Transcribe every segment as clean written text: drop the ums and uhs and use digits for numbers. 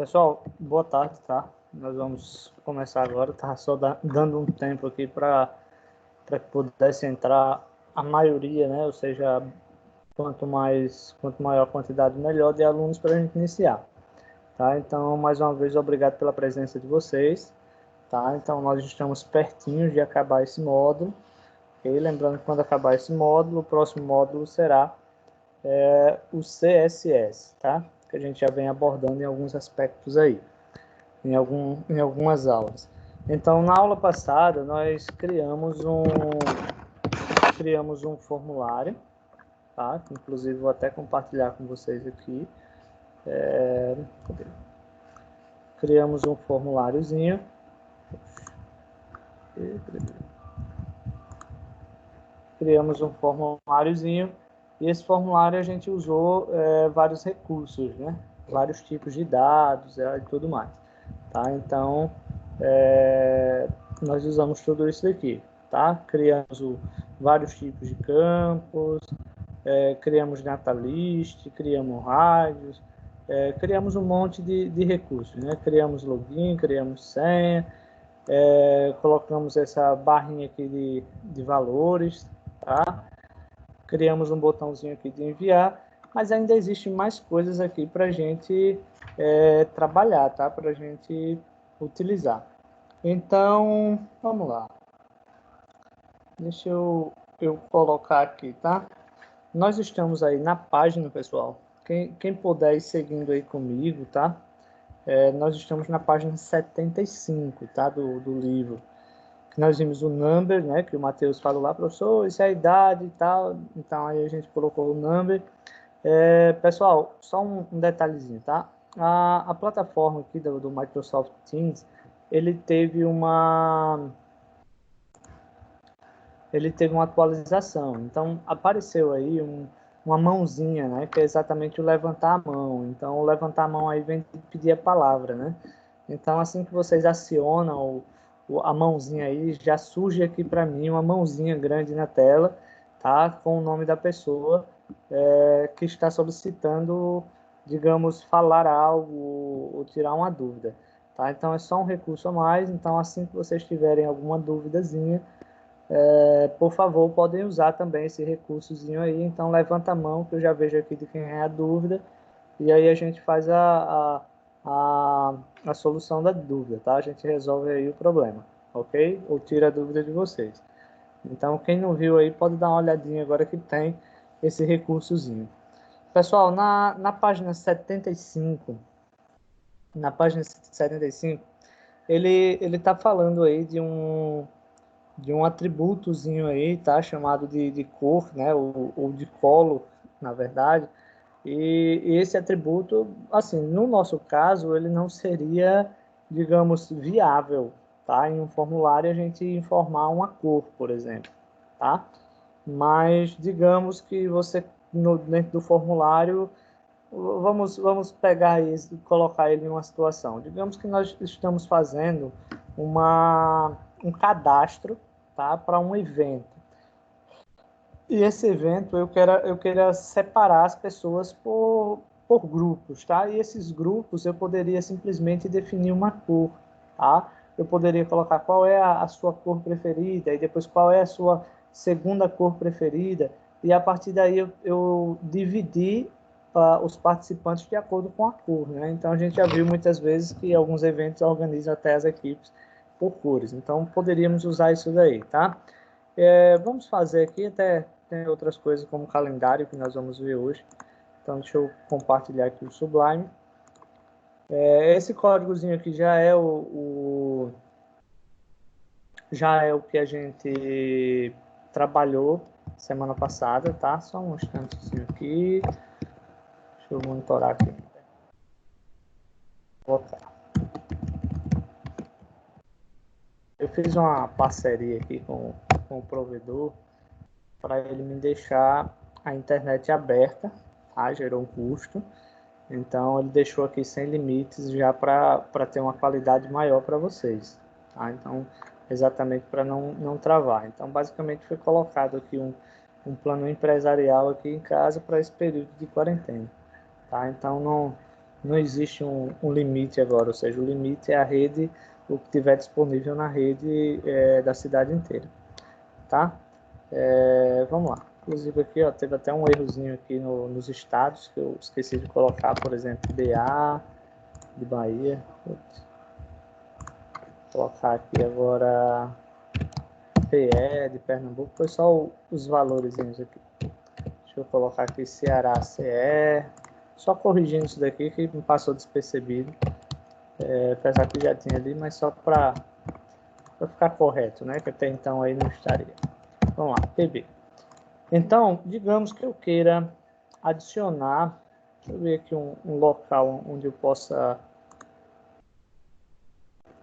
Pessoal, boa tarde, tá? Nós vamos começar agora, tá só dando um tempo aqui para que pudesse entrar a maioria, né? Ou seja, quanto maior a quantidade, melhor de alunos para a gente iniciar, tá? Então, mais uma vez, obrigado pela presença de vocês, tá? Então, nós estamos pertinho de acabar esse módulo, ok? Lembrando que quando acabar esse módulo, o próximo módulo será o CSS, tá? Que a gente já vem abordando em alguns aspectos aí, em algumas aulas. Então, na aula passada, nós criamos um formulário, tá? Inclusive, vou até compartilhar com vocês aqui. Criamos um formuláriozinho. E esse formulário a gente usou vários recursos, né? Vários tipos de dados e tudo mais, tá? Então, nós usamos tudo isso aqui, tá? Criamos vários tipos de campos, criamos datalist, criamos rádios, criamos um monte de recursos, né? Criamos login, criamos senha, colocamos essa barrinha aqui de valores, tá? Criamos um botãozinho aqui de enviar, mas ainda existem mais coisas aqui para a gente trabalhar, tá? Para a gente utilizar. Então, vamos lá. Deixa eu colocar aqui, tá? Nós estamos aí na página, pessoal. Quem puder ir seguindo aí comigo, tá? Nós estamos na página 75, tá? Do livro. Nós vimos o number, né? Que o Matheus falou lá, professor, isso é a idade e tal. Então, aí a gente colocou o number. Pessoal, só um detalhezinho, tá? A plataforma aqui do Microsoft Teams, ele teve uma atualização. Então, apareceu aí uma mãozinha, né? Que é exatamente o levantar a mão. Então, o levantar a mão aí vem de pedir a palavra, né? Então, assim que vocês acionam a mãozinha aí, já surge aqui para mim uma mãozinha grande na tela, tá? Com o nome da pessoa que está solicitando, digamos, falar algo ou tirar uma dúvida, tá? Então, é só um recurso a mais. Então, assim que vocês tiverem alguma dúvidazinha, por favor, podem usar também esse recursozinho aí. Então, levanta a mão, que eu já vejo aqui de quem é a dúvida, e aí a gente faz a solução da dúvida, tá? A gente resolve aí o problema, ok? Ou tira a dúvida de vocês. Então, quem não viu aí, pode dar uma olhadinha agora que tem esse recursozinho. Pessoal, na página 75, ele está falando aí de um atributozinho aí, tá? Chamado de cor, né? Ou de color, na verdade. E esse atributo, assim, no nosso caso, ele não seria, digamos, viável, tá? Em um formulário a gente informar uma cor, por exemplo, tá? Mas digamos que você, dentro do formulário, vamos pegar e colocar ele em uma situação. Digamos que nós estamos fazendo um cadastro, tá? Para um evento. E esse evento eu queira separar as pessoas por grupos, tá? E esses grupos eu poderia simplesmente definir uma cor, tá? Eu poderia colocar qual é a sua cor preferida e depois qual é a sua segunda cor preferida, e a partir daí eu dividi os participantes de acordo com a cor, né? Então a gente já viu muitas vezes que alguns eventos organizam até as equipes por cores, então poderíamos usar isso daí, tá? Vamos fazer aqui, até tem outras coisas como calendário que nós vamos ver hoje. Então, deixa eu compartilhar aqui o Sublime. Esse códigozinho aqui já é o que a gente trabalhou semana passada, tá? Só um instantezinho aqui. Deixa eu monitorar aqui. Voltar. Eu fiz uma parceria aqui com o provedor para ele me deixar a internet aberta, tá? Gerou um custo. Então, ele deixou aqui sem limites já para ter uma qualidade maior para vocês, tá? Então, exatamente para não travar. Então, basicamente, foi colocado aqui um plano empresarial aqui em casa para esse período de quarentena, tá? Então, não existe um limite agora, ou seja, o limite é a rede, o que tiver disponível na rede da cidade inteira, tá? Vamos lá. Inclusive aqui, ó, teve até um errozinho aqui nos estados, que eu esqueci de colocar, por exemplo, BA de Bahia. Vou colocar aqui agora PE de Pernambuco, foi só os valores aqui. Deixa eu colocar aqui Ceará, CE, só corrigindo isso daqui que me passou despercebido. Apesar que já tinha ali, mas só para ficar correto, né? Que até então aí não estaria. Vamos lá, PB. Então, digamos que eu queira adicionar, deixa eu ver aqui um local onde eu possa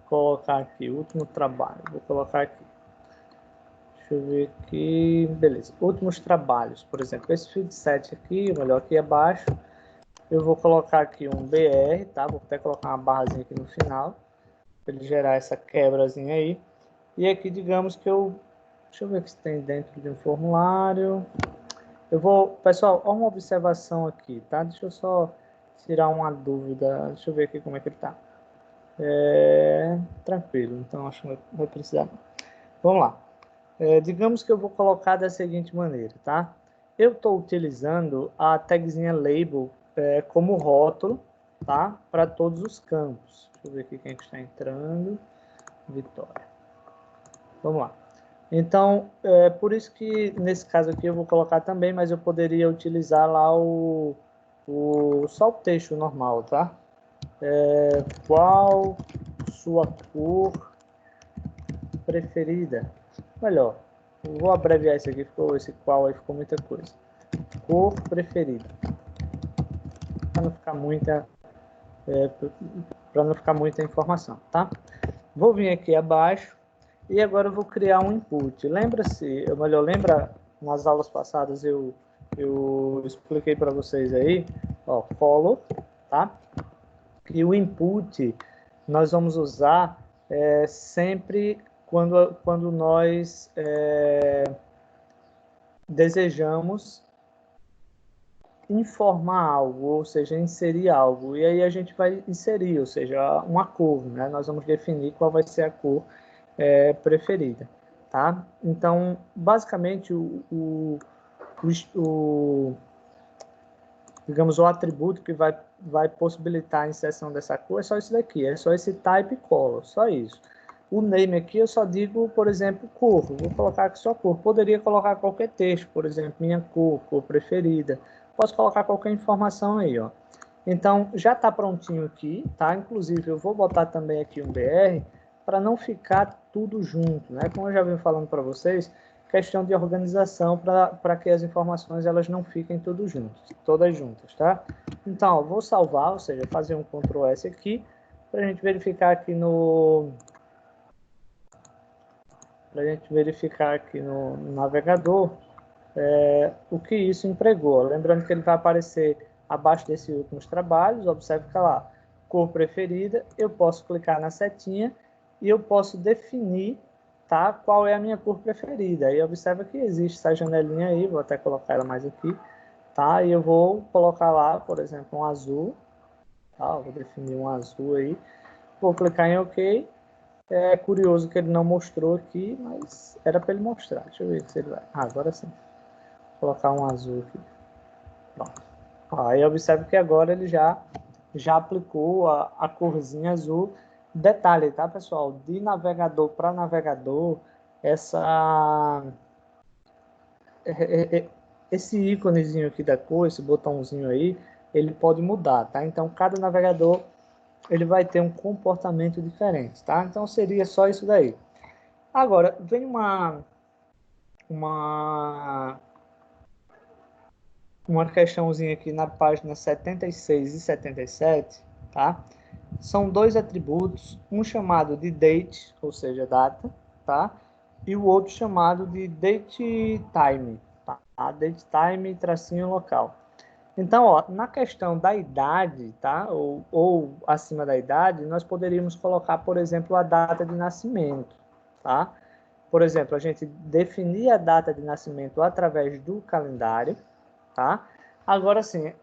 colocar aqui, último trabalho, vou colocar aqui. Deixa eu ver aqui, beleza, últimos trabalhos, por exemplo, esse field set aqui, melhor aqui abaixo, eu vou colocar aqui um BR, tá? Vou até colocar uma barrazinha aqui no final, para ele gerar essa quebrazinha aí. E aqui, digamos que deixa eu ver o que tem dentro de um formulário. Eu vou, pessoal, ó, uma observação aqui, tá? Deixa eu só tirar uma dúvida, deixa eu ver aqui como é que ele tá. Tranquilo, então acho que não vai precisar. Vamos lá. Digamos que eu vou colocar da seguinte maneira, tá? Eu estou utilizando a tagzinha label como rótulo, tá? Para todos os campos. Deixa eu ver aqui quem está entrando. Vitória. Vamos lá. Então, por isso que nesse caso aqui eu vou colocar também, mas eu poderia utilizar lá só o texto normal, tá? Qual sua cor preferida? Melhor, vou abreviar isso aqui, esse qual aí ficou muita coisa. Cor preferida. Para não ficar muita informação, tá? Vou vir aqui abaixo e agora eu vou criar um input. Lembra nas aulas passadas eu expliquei para vocês aí, ó, follow, tá? E o input nós vamos usar sempre quando nós desejamos informar algo, ou seja, inserir algo. E aí a gente vai inserir, ou seja, uma cor, né? Nós vamos definir qual vai ser a cor preferida, tá? Então, basicamente, digamos, o atributo que vai possibilitar a inserção dessa cor é só isso daqui, é só esse type color, só isso. O name aqui eu só digo, por exemplo, cor, vou colocar aqui só cor. Poderia colocar qualquer texto, por exemplo, minha cor preferida. Posso colocar qualquer informação aí, ó. Então, já está prontinho aqui, tá? Inclusive, eu vou botar também aqui um BR para não ficar tudo junto, né? Como eu já venho falando para vocês, questão de organização para que as informações elas não fiquem todas juntas, tá? Então, ó, vou salvar, ou seja, fazer um Ctrl S aqui para a gente verificar aqui no navegador o que isso empregou. Lembrando que ele vai aparecer abaixo desses últimos trabalhos, observe que lá, cor preferida, eu posso clicar na setinha e eu posso definir, tá, qual é a minha cor preferida. Aí observa que existe essa janelinha aí, vou até colocar ela mais aqui, tá, e eu vou colocar lá, por exemplo, um azul, tá, vou definir um azul aí, vou clicar em OK. É curioso que ele não mostrou aqui, mas era para ele mostrar. Deixa eu ver se ele vai. Agora sim. Vou colocar um azul aqui. Pronto. Aí observe que agora ele já aplicou a corzinha azul. Detalhe, tá, pessoal? De navegador para navegador, esse íconezinho aqui da cor, esse botãozinho aí, ele pode mudar, tá? Então, cada navegador ele vai ter um comportamento diferente, tá? Então, seria só isso daí. Agora, vem uma questãozinha aqui na página 76 e 77, tá? São dois atributos, um chamado de date, ou seja, data, tá? E o outro chamado de date time, tá? Date time tracinho local. Então, ó, na questão da idade, tá? Ou acima da idade, nós poderíamos colocar, por exemplo, a data de nascimento, tá? Por exemplo, a gente definir a data de nascimento através do calendário, tá? Agora sim,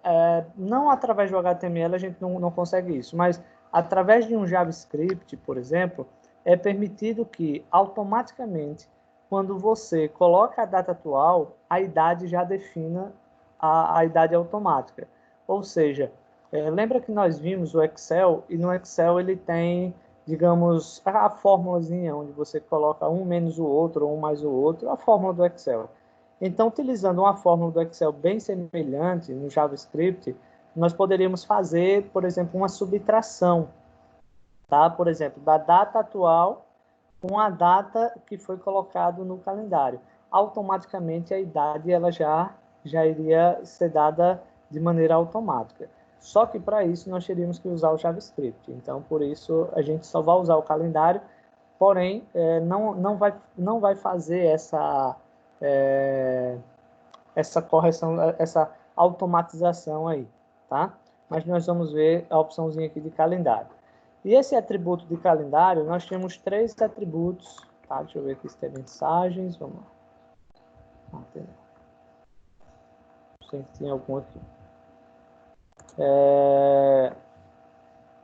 não através do HTML a gente não consegue isso, mas através de um JavaScript, por exemplo, é permitido que automaticamente, quando você coloca a data atual, a idade já defina a idade automática. Ou seja, lembra que nós vimos o Excel, e no Excel ele tem, digamos, a fórmulazinha onde você coloca um menos o outro, ou um mais o outro, a fórmula do Excel. Então, utilizando uma fórmula do Excel bem semelhante no JavaScript, nós poderíamos fazer, por exemplo, uma subtração, tá? Por exemplo, da data atual com a data que foi colocado no calendário. Automaticamente a idade ela já iria ser dada de maneira automática. Só que para isso nós teríamos que usar o JavaScript. Então, por isso a gente só vai usar o calendário, porém não vai fazer essa correção, essa automatização aí, tá? Mas nós vamos ver a opçãozinha aqui de calendário. E esse atributo de calendário, nós temos 3 atributos, tá? Deixa eu ver aqui se tem mensagens, vamos lá. Não sei se tem algum aqui.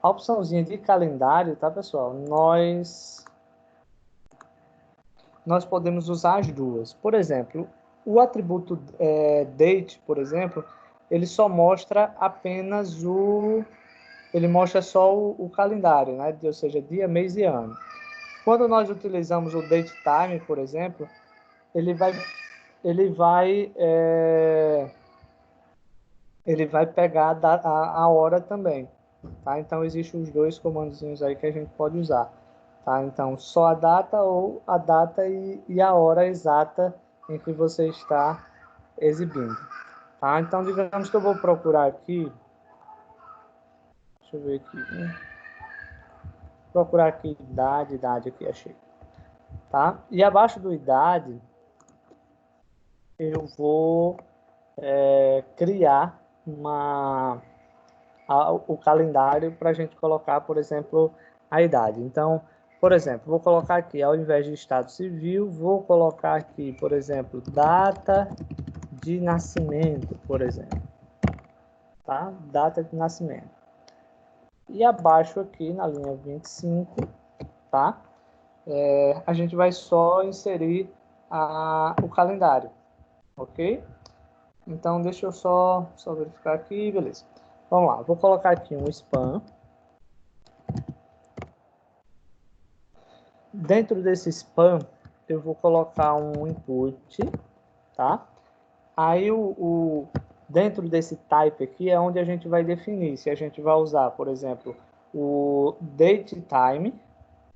A opçãozinha de calendário, tá, pessoal? Nós podemos usar as duas. Por exemplo, o atributo date, por exemplo, ele só mostra apenas ele mostra só o calendário, né? Ou seja, dia, mês e ano. Quando nós utilizamos o date time, por exemplo, ele vai, ele vai, ele vai pegar a hora também, tá? Então, existem os dois comandozinhos aí que a gente pode usar, tá? Então, só a data ou a data e a hora exata em que você está exibindo, tá? Então, digamos que eu vou procurar aqui, deixa eu ver aqui, procurar aqui idade aqui, achei, tá? E abaixo do idade, eu vou criar o calendário para a gente colocar, por exemplo, a idade. Então, por exemplo, vou colocar aqui, ao invés de estado civil, vou colocar aqui, por exemplo, data de nascimento, por exemplo, tá? Data de nascimento. E abaixo aqui, na linha 25, tá? A gente vai só inserir o calendário, ok? Então, deixa eu só verificar aqui, beleza. Vamos lá, vou colocar aqui um spam. Dentro desse spam, eu vou colocar um input, tá? Aí, dentro desse type aqui é onde a gente vai definir se a gente vai usar, por exemplo, o date time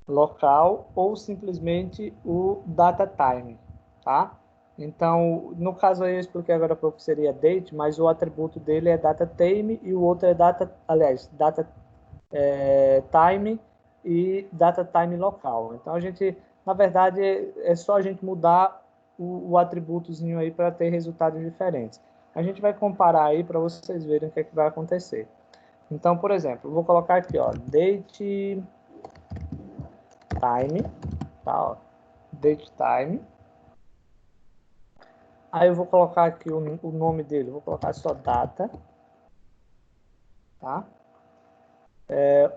local ou simplesmente o data time, tá? Então, no caso aí eu expliquei agora para o que seria date, mas o atributo dele é data time e o outro é data time e data time local. Então, a gente, na verdade, é só a gente mudar o atributozinho aí para ter resultados diferentes. A gente vai comparar aí para vocês verem o que é que vai acontecer. Então, por exemplo, eu vou colocar aqui, ó, date time, tá, ó, date time. Aí eu vou colocar aqui o nome dele, vou colocar só data, tá?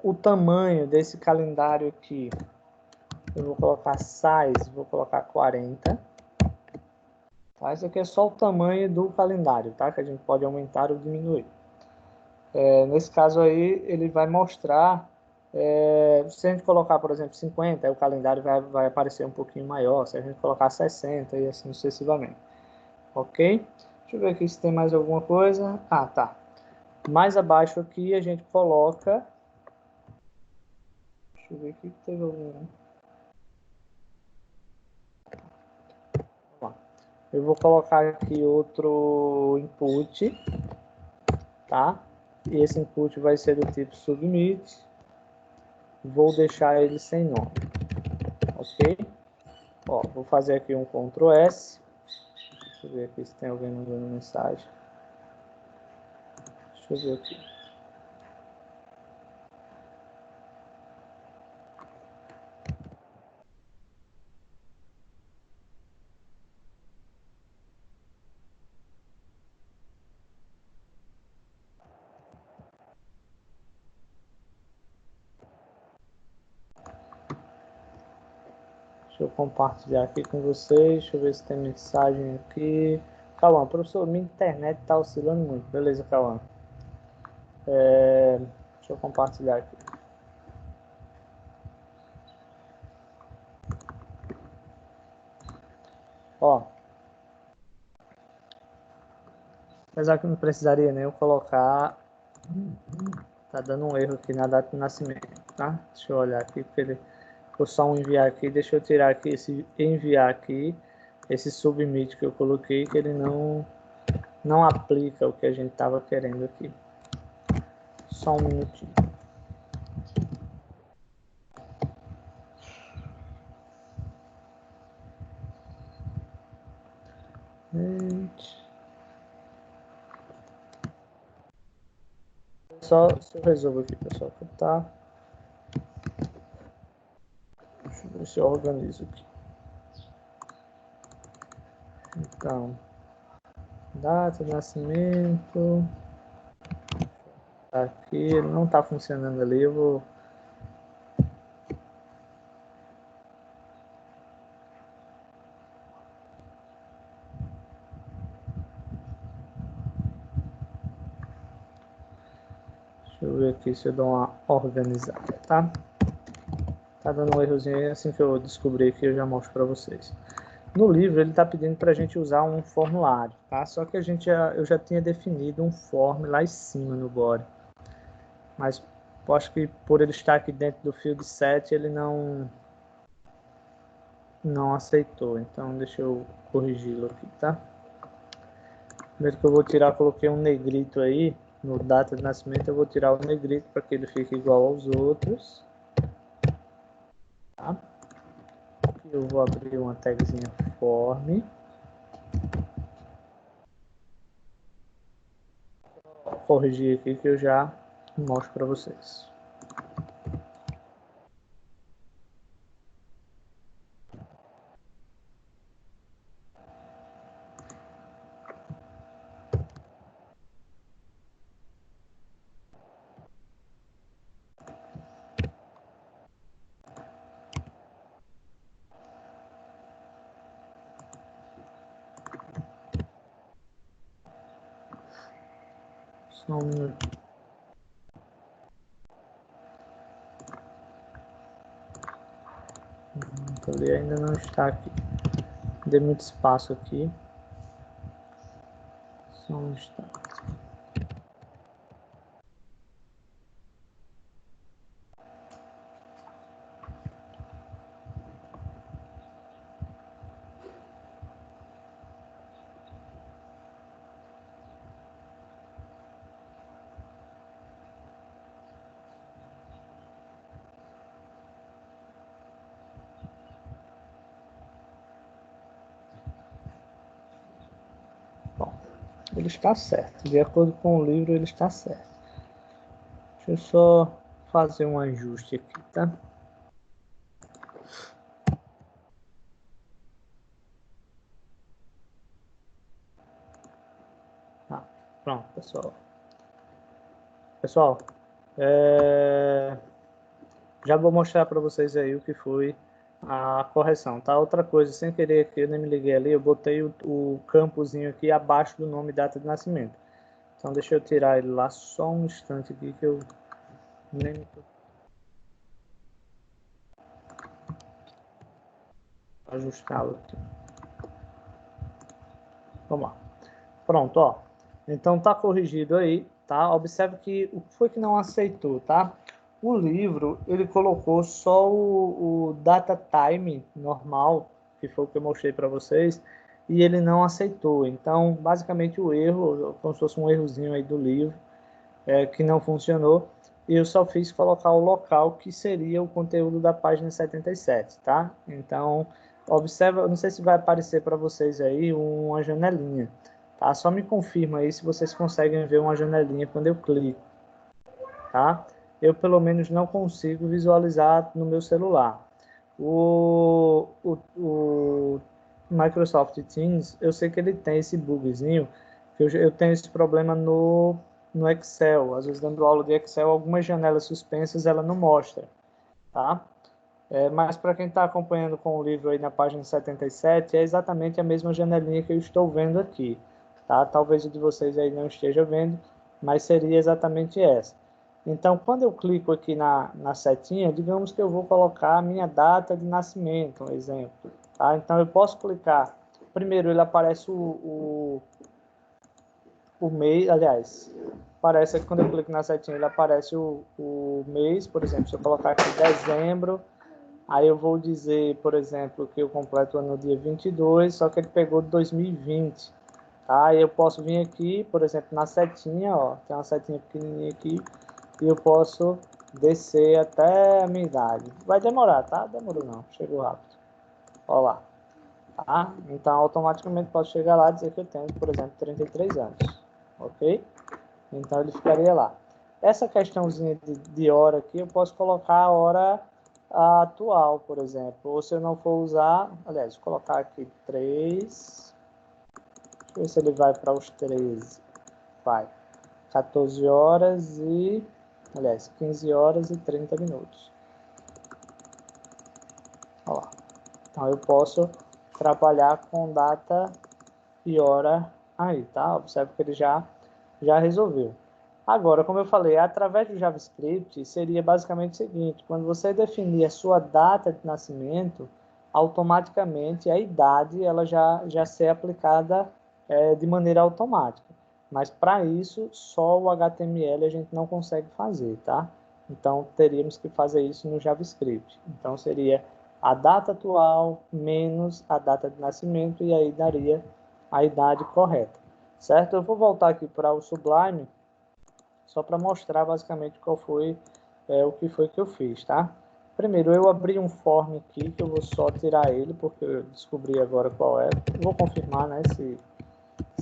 O tamanho desse calendário aqui, eu vou colocar size, vou colocar 40. Tá? Isso aqui é só o tamanho do calendário, tá? Que a gente pode aumentar ou diminuir. Nesse caso aí, ele vai mostrar, se a gente colocar, por exemplo, 50, aí o calendário vai aparecer um pouquinho maior, se a gente colocar 60 e assim sucessivamente. Ok? Deixa eu ver aqui se tem mais alguma coisa. Ah, tá. Mais abaixo aqui a gente coloca... Deixa eu ver aqui que teve algum... Eu vou colocar aqui outro input, tá? E esse input vai ser do tipo submit. Vou deixar ele sem nome, ok? Ó, vou fazer aqui um Ctrl S. Deixa eu ver aqui se tem alguém mandando mensagem. Deixa eu ver aqui. Deixa eu compartilhar aqui com vocês. Deixa eu ver se tem mensagem aqui. Cauã, professor, minha internet está oscilando muito. Beleza, Cauã. Deixa eu compartilhar aqui. Ó. Apesar que não precisaria nem eu colocar. Tá dando um erro aqui na data de nascimento, tá? Deixa eu olhar aqui, porque ele... Vou só enviar aqui. Deixa eu tirar aqui esse enviar aqui. Esse submit que eu coloquei, que ele não aplica o que a gente estava querendo aqui. Só um minutinho. Só se eu resolvo aqui, pessoal, que tá. Deixa eu ver se eu organizo aqui. Então, data de nascimento. Aqui, ele não tá funcionando ali, eu vou... Deixa eu ver aqui se eu dou uma organizada, tá? Tá dando um errozinho aí, assim que eu descobrir aqui eu já mostro para vocês. No livro ele está pedindo para a gente usar um formulário, tá? Só que eu já tinha definido um form lá em cima no body. Mas eu acho que por ele estar aqui dentro do field set ele não aceitou. Então deixa eu corrigi-lo aqui, tá? Primeiro que eu vou tirar, coloquei um negrito aí no data de nascimento, eu vou tirar o negrito para que ele fique igual aos outros. Tá? Eu vou abrir uma tagzinha form. Vou corrigir aqui que eu já mostro para vocês. Só um minuto. Ele ainda não está aqui. Dei muito espaço aqui. Só um instante. Bom, ele está certo. De acordo com o livro, ele está certo. Deixa eu só fazer um ajuste aqui, tá? Pronto, pessoal. Pessoal, já vou mostrar para vocês aí o que foi a correção, tá? Outra coisa, sem querer aqui, eu nem me liguei ali, eu botei o campozinho aqui abaixo do nome e data de nascimento. Então deixa eu tirar ele lá só um instante aqui que eu nem ajustá-lo aqui. Vamos lá. Pronto, ó. Então tá corrigido aí, tá? Observe que o que foi que não aceitou, tá? O livro, ele colocou só o data time normal, que foi o que eu mostrei para vocês, e ele não aceitou. Então, basicamente o erro, como se fosse um errozinho aí do livro, que não funcionou, e eu só fiz colocar o local que seria o conteúdo da página 77, tá? Então, observa, não sei se vai aparecer para vocês aí uma janelinha, tá? Só me confirma aí se vocês conseguem ver uma janelinha quando eu clico, tá? Eu, pelo menos, não consigo visualizar no meu celular. O Microsoft Teams, eu sei que ele tem esse bugzinho, que eu tenho esse problema no Excel. Às vezes, dando aula de Excel, algumas janelas suspensas ela não mostra, tá? Mas para quem está acompanhando com o livro aí na página 77, é exatamente a mesma janelinha que eu estou vendo aqui, tá? Talvez o de vocês aí não esteja vendo, mas seria exatamente essa. Então, quando eu clico aqui na setinha, digamos que eu vou colocar a minha data de nascimento, um exemplo, tá? Então, eu posso clicar. Primeiro, ele aparece o mês, aliás, aparece quando eu clico na setinha, ele aparece o mês, por exemplo, se eu colocar aqui dezembro, aí eu vou dizer, por exemplo, que eu completo no dia 22, só que ele pegou de 2020, tá? Aí eu posso vir aqui, por exemplo, na setinha, ó, tem uma setinha pequenininha aqui, e eu posso descer até a minha idade. Vai demorar, tá? Demorou não, chegou rápido. Ó lá, tá? Então, automaticamente posso chegar lá e dizer que eu tenho, por exemplo, 33 anos, ok? Então, ele ficaria lá. Essa questãozinha de hora aqui, eu posso colocar a hora atual, por exemplo. Ou se eu não for usar, aliás, vou colocar aqui 3. Deixa eu ver se ele vai para os 13. Vai. 14 horas e... Aliás, 15 horas e 30 minutos. Ó lá. Então, eu posso trabalhar com data e hora aí, tá? Observe que ele já resolveu. Agora, como eu falei, através do JavaScript, seria basicamente o seguinte: quando você definir a sua data de nascimento, automaticamente a idade ela já ser aplicada de maneira automática. Mas para isso, só o HTML a gente não consegue fazer, tá? Então, teríamos que fazer isso no JavaScript. Então, seria a data atual menos a data de nascimento, e aí daria a idade correta, certo? Eu vou voltar aqui para o Sublime, só para mostrar basicamente qual foi o que foi que eu fiz, tá? Primeiro, eu abri um form aqui, que eu vou só tirar ele, porque eu descobri agora qual é. Vou confirmar, né, se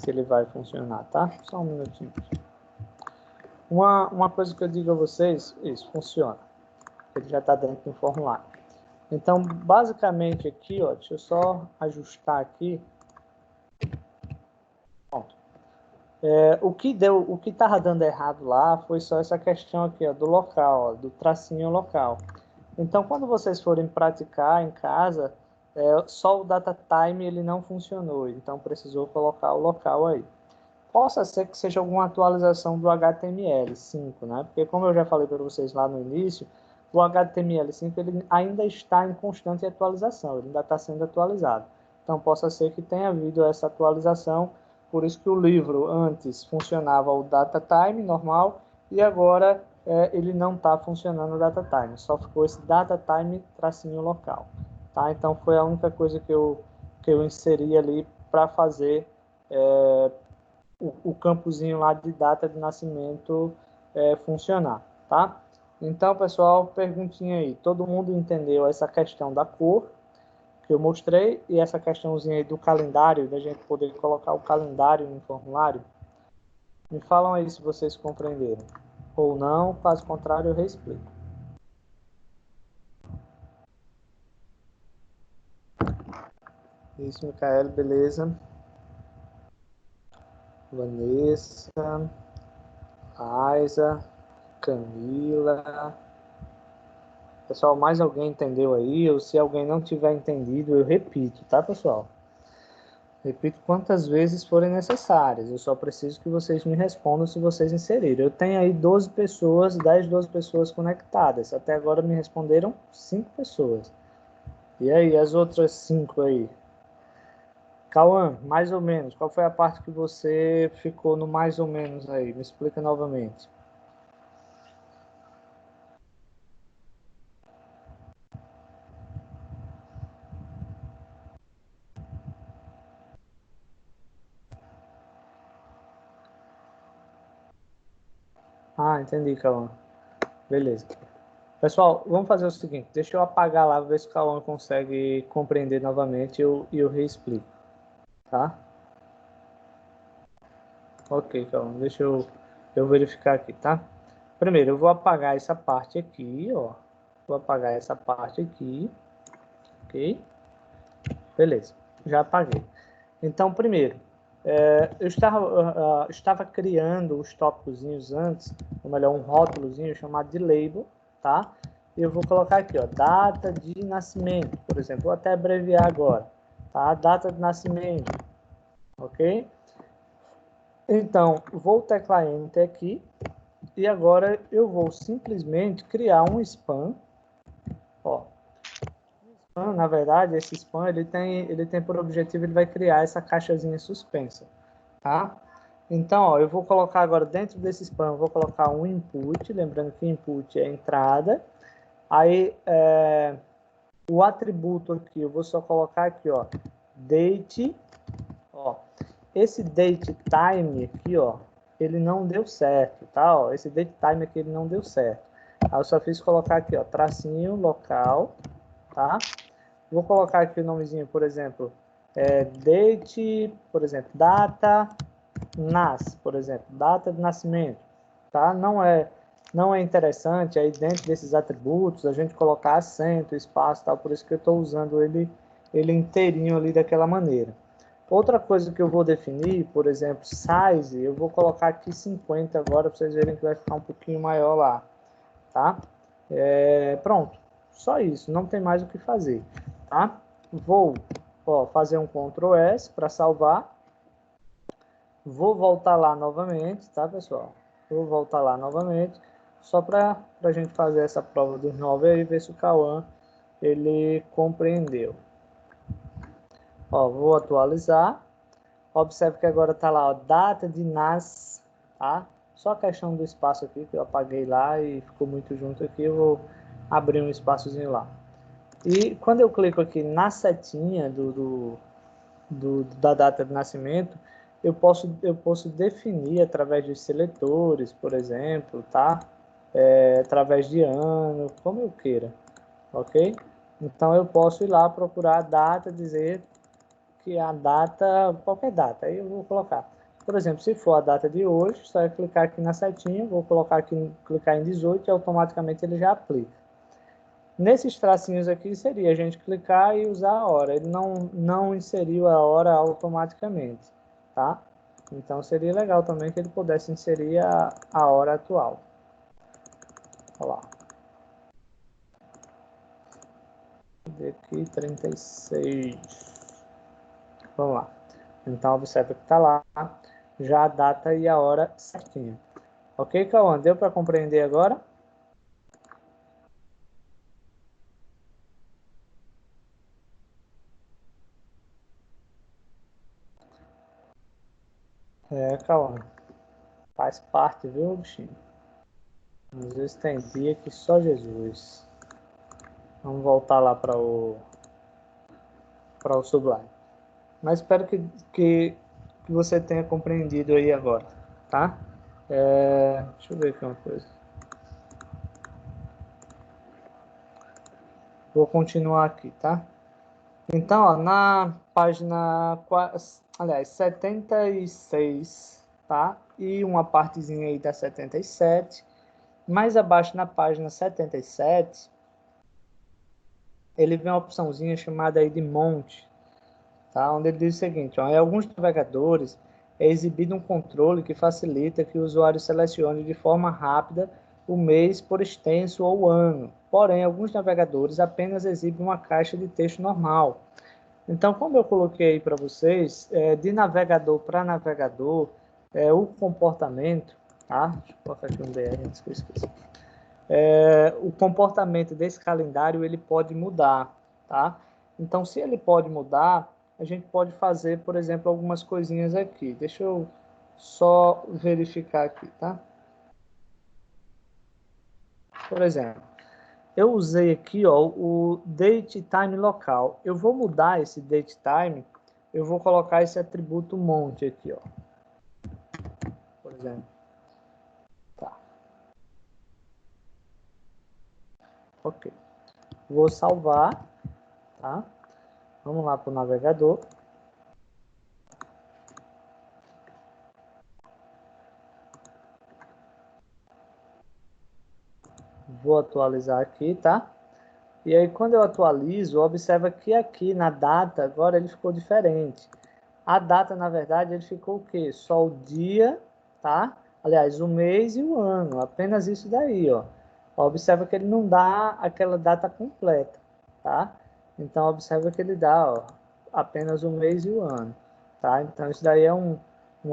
ele vai funcionar, tá? Só um minutinho. Uma coisa que eu digo a vocês, isso, funciona. Ele já está dentro do formulário. Então, basicamente aqui, ó, deixa eu só ajustar aqui. Pronto. O que estava dando errado lá foi só essa questão aqui, ó, do local, ó, do tracinho local. Então, quando vocês forem praticar em casa, só o data time ele não funcionou, então precisou colocar o local aí. Possa ser que seja alguma atualização do HTML5, né? Porque como eu já falei para vocês lá no início, o HTML5 ele ainda está em constante atualização, ele ainda está sendo atualizado. Então, possa ser que tenha havido essa atualização, por isso que o livro antes funcionava o data time normal e agora ele não está funcionando o data time, só ficou esse data time tracinho local, tá? Então foi a única coisa que eu inseri ali para fazer o campozinho lá de data de nascimento funcionar, tá? Então, pessoal, perguntinha aí, todo mundo entendeu essa questão da cor que eu mostrei e essa questãozinha aí do calendário, da gente poder colocar o calendário no formulário? Me falam aí se vocês compreenderam. Ou não, caso contrário, eu reexplico. Isso, Micael, beleza. Vanessa, Aiza, Camila. Pessoal, mais alguém entendeu aí? Ou se alguém não tiver entendido, eu repito, tá, pessoal? Repito quantas vezes forem necessárias. Eu só preciso que vocês me respondam se vocês inseriram. Eu tenho aí 12 pessoas, 10, 12 pessoas conectadas. Até agora me responderam 5 pessoas. E aí, as outras 5 aí? Cauã, mais ou menos. Qual foi a parte que você ficou no mais ou menos aí? Me explica novamente. Ah, entendi, Cauã. Beleza. Pessoal, vamos fazer o seguinte. Deixa eu apagar lá, ver se o Cauã consegue compreender novamente e eu reexplico. Tá? Ok, Cauã. Deixa eu verificar aqui, tá? Primeiro, eu vou apagar essa parte aqui, ó. Vou apagar essa parte aqui. Ok? Beleza. Já apaguei. Então, primeiro, eu estava criando os tópicozinhos antes, ou melhor, um rótulozinho chamado de label, tá? e eu vou colocar aqui, ó, data de nascimento, por exemplo. Vou até abreviar agora, tá? Data de nascimento, ok? Então, vou teclar Enter aqui, e agora eu vou simplesmente criar um spam, ó. Na verdade, esse spam, ele tem por objetivo, ele vai criar essa caixazinha suspensa, tá? Então, ó, eu vou colocar agora dentro desse spam, eu vou colocar um input, lembrando que input é entrada. Aí, o atributo aqui, eu vou só colocar aqui, ó, date, ó. Esse date time aqui, ó, ele não deu certo, tá? Ó, esse date time aqui, ele não deu certo. Aí eu só fiz colocar aqui, ó, tracinho local, tá? Vou colocar aqui o nomezinho, por exemplo, date, por exemplo, data nas, por exemplo, data de nascimento, tá? Não é interessante aí dentro desses atributos a gente colocar acento, espaço, tal, por isso que eu estou usando ele inteirinho ali daquela maneira. Outra coisa que eu vou definir, por exemplo, size, eu vou colocar aqui 50 agora para vocês verem que vai ficar um pouquinho maior lá, tá? Pronto, só isso, não tem mais o que fazer, tá? Vou fazer um Ctrl S para salvar. Vou voltar lá novamente, tá, pessoal? Vou voltar lá novamente, só para a gente fazer essa prova dos 9 aí, ver se o Cauã ele compreendeu. Ó, vou atualizar. Observe que agora está lá, ó, data de nas, tá? Só a questão do espaço aqui, que eu apaguei lá e ficou muito junto aqui, eu vou abrir um espaçozinho lá. E quando eu clico aqui na setinha da data de nascimento, eu posso definir através de seletores, por exemplo, tá? Através de ano, como eu queira, ok? Então eu posso ir lá procurar a data, dizer que a data, qualquer data, aí eu vou colocar. Por exemplo, se for a data de hoje, só é clicar aqui na setinha, vou colocar aqui, clicar em 18 e automaticamente ele já aplica. Nesses tracinhos aqui seria a gente clicar e usar a hora. Ele não inseriu a hora automaticamente, tá? Então seria legal também que ele pudesse inserir a hora atual. Olha lá. Aqui 36. Vamos lá. Então observa que está lá já a data e a hora certinha. Ok, Cauã? Deu para compreender agora? Cauã. Faz parte, viu, bichinho? Às vezes tem dia que só Jesus. Vamos voltar lá para o Sublime. Mas espero que você tenha compreendido aí agora, tá? Deixa eu ver aqui uma coisa. Vou continuar aqui, tá? Então, ó, na página, aliás, 76, tá? E uma partezinha aí da 77. Mais abaixo na página 77, ele vem uma opçãozinha chamada aí de monte, tá? Onde ele diz o seguinte, ó, em alguns navegadores é exibido um controle que facilita que o usuário selecione de forma rápida o mês por extenso ou o ano. Porém, alguns navegadores apenas exibem uma caixa de texto normal. Então, como eu coloquei aí para vocês, de navegador para navegador, o comportamento, tá? Deixa eu colocar aqui um BR antes que eu esqueça. O comportamento desse calendário ele pode mudar, tá? Então, se ele pode mudar, a gente pode fazer, por exemplo, algumas coisinhas aqui. Deixa eu só verificar aqui, tá? Por exemplo, eu usei aqui, ó, o date time local. Eu vou mudar esse date time, eu vou colocar esse atributo monte aqui, ó. Por exemplo. Tá. Ok. Vou salvar, tá? Vamos lá para o navegador. Vou atualizar aqui, tá? E aí, quando eu atualizo, observa que aqui na data, agora ele ficou diferente. A data, na verdade, ele ficou o quê? Só o dia, tá? Aliás, o mês e o ano, apenas isso daí, ó. Observa que ele não dá aquela data completa, tá? Então, observa que ele dá, ó, apenas o mês e o ano, tá? Então, isso daí é um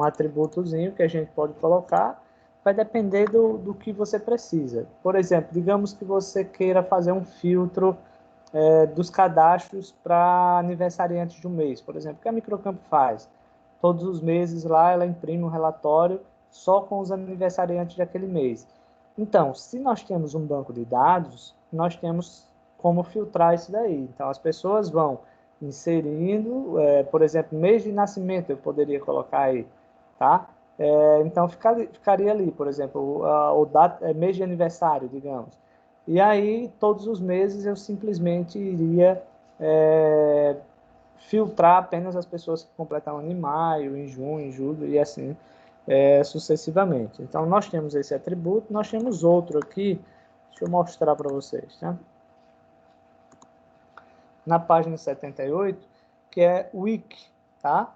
atributozinho que a gente pode colocar, vai depender do que você precisa. Por exemplo, digamos que você queira fazer um filtro dos cadastros para aniversariantes de um mês, por exemplo, o que a Microcamp faz? Todos os meses lá ela imprime um relatório só com os aniversariantes daquele mês. Então, se nós temos um banco de dados, nós temos como filtrar isso daí. Então, as pessoas vão inserindo, por exemplo, mês de nascimento eu poderia colocar aí, tá? Então, ficaria ali, por exemplo, o mês de aniversário, digamos. E aí, todos os meses, eu simplesmente iria filtrar apenas as pessoas que completaram em maio, em junho, em julho e assim sucessivamente. Então, nós temos esse atributo, nós temos outro aqui, deixa eu mostrar para vocês, tá? Na página 78, que é Week, tá?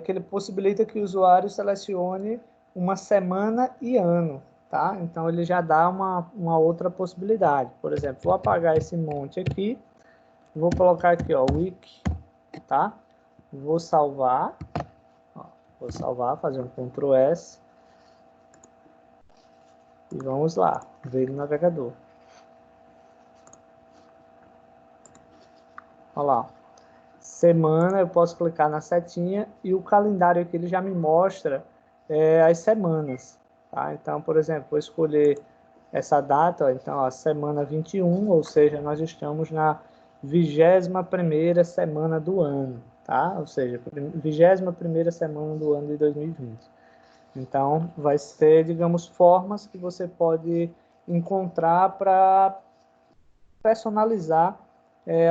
Que ele possibilita que o usuário selecione uma semana e ano, tá? Então, ele já dá uma outra possibilidade. Por exemplo, vou apagar esse monte aqui, vou colocar aqui, ó, Week, tá? Vou salvar, ó, vou salvar, fazer um Ctrl S, e vamos lá, ver no navegador. Olha lá, semana, eu posso clicar na setinha e o calendário aqui ele já me mostra as semanas, tá? Então, por exemplo, vou escolher essa data, ó, então, a semana 21, ou seja, nós estamos na 21ª semana do ano, tá? Ou seja, 21ª semana do ano de 2020. Então, vai ser, digamos, formas que você pode encontrar para personalizar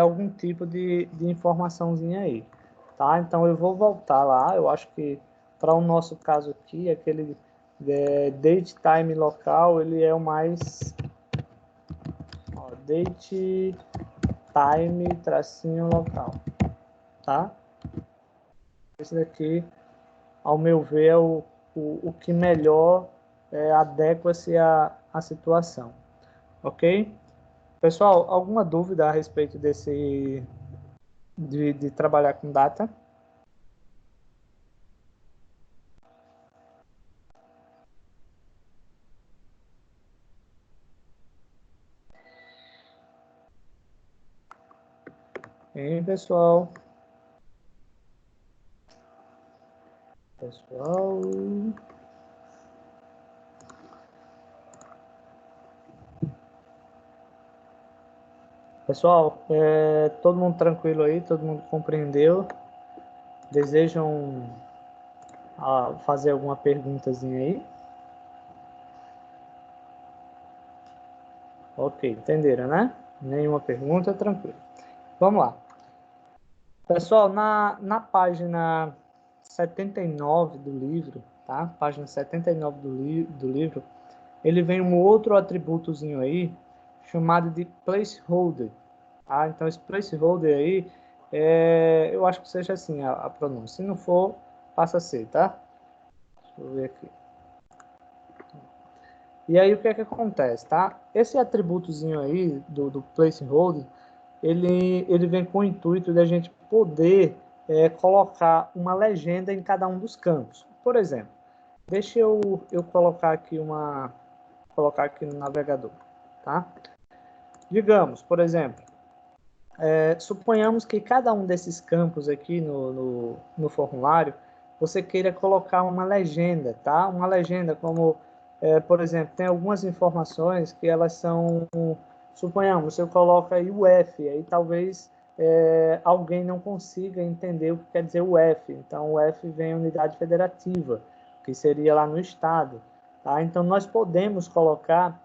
algum tipo de informaçãozinha aí, tá? Então, eu vou voltar lá, eu acho que para o nosso caso aqui, aquele date time local, ele é o mais... Ó, date time tracinho local, tá? Esse daqui, ao meu ver, é o que melhor adequa-se à situação, ok? Pessoal, alguma dúvida a respeito de trabalhar com data? Hein, pessoal? Pessoal... Pessoal, todo mundo tranquilo aí? Todo mundo compreendeu? Desejam fazer alguma perguntazinha aí? Ok, entenderam, né? Nenhuma pergunta, tranquilo. Vamos lá. Pessoal, na página 79 do livro, tá? Página 79 do livro, ele vem um outro atributozinho aí, chamado de placeholder. Tá? Então, esse placeholder aí, eu acho que seja assim a pronúncia. Se não for, passa a ser, tá? Deixa eu ver aqui. E aí, o que é que acontece, tá? Esse atributozinho aí, do placeholder, ele vem com o intuito de a gente poder colocar uma legenda em cada um dos campos. Por exemplo, deixa eu colocar aqui no navegador, tá? Digamos, por exemplo, suponhamos que cada um desses campos aqui no formulário, você queira colocar uma legenda, tá? Uma legenda como, por exemplo, tem algumas informações que elas são, suponhamos, eu coloco aí o F, aí talvez alguém não consiga entender o que quer dizer o F. Então, o F vem unidade federativa, que seria lá no estado, tá? Então, nós podemos colocar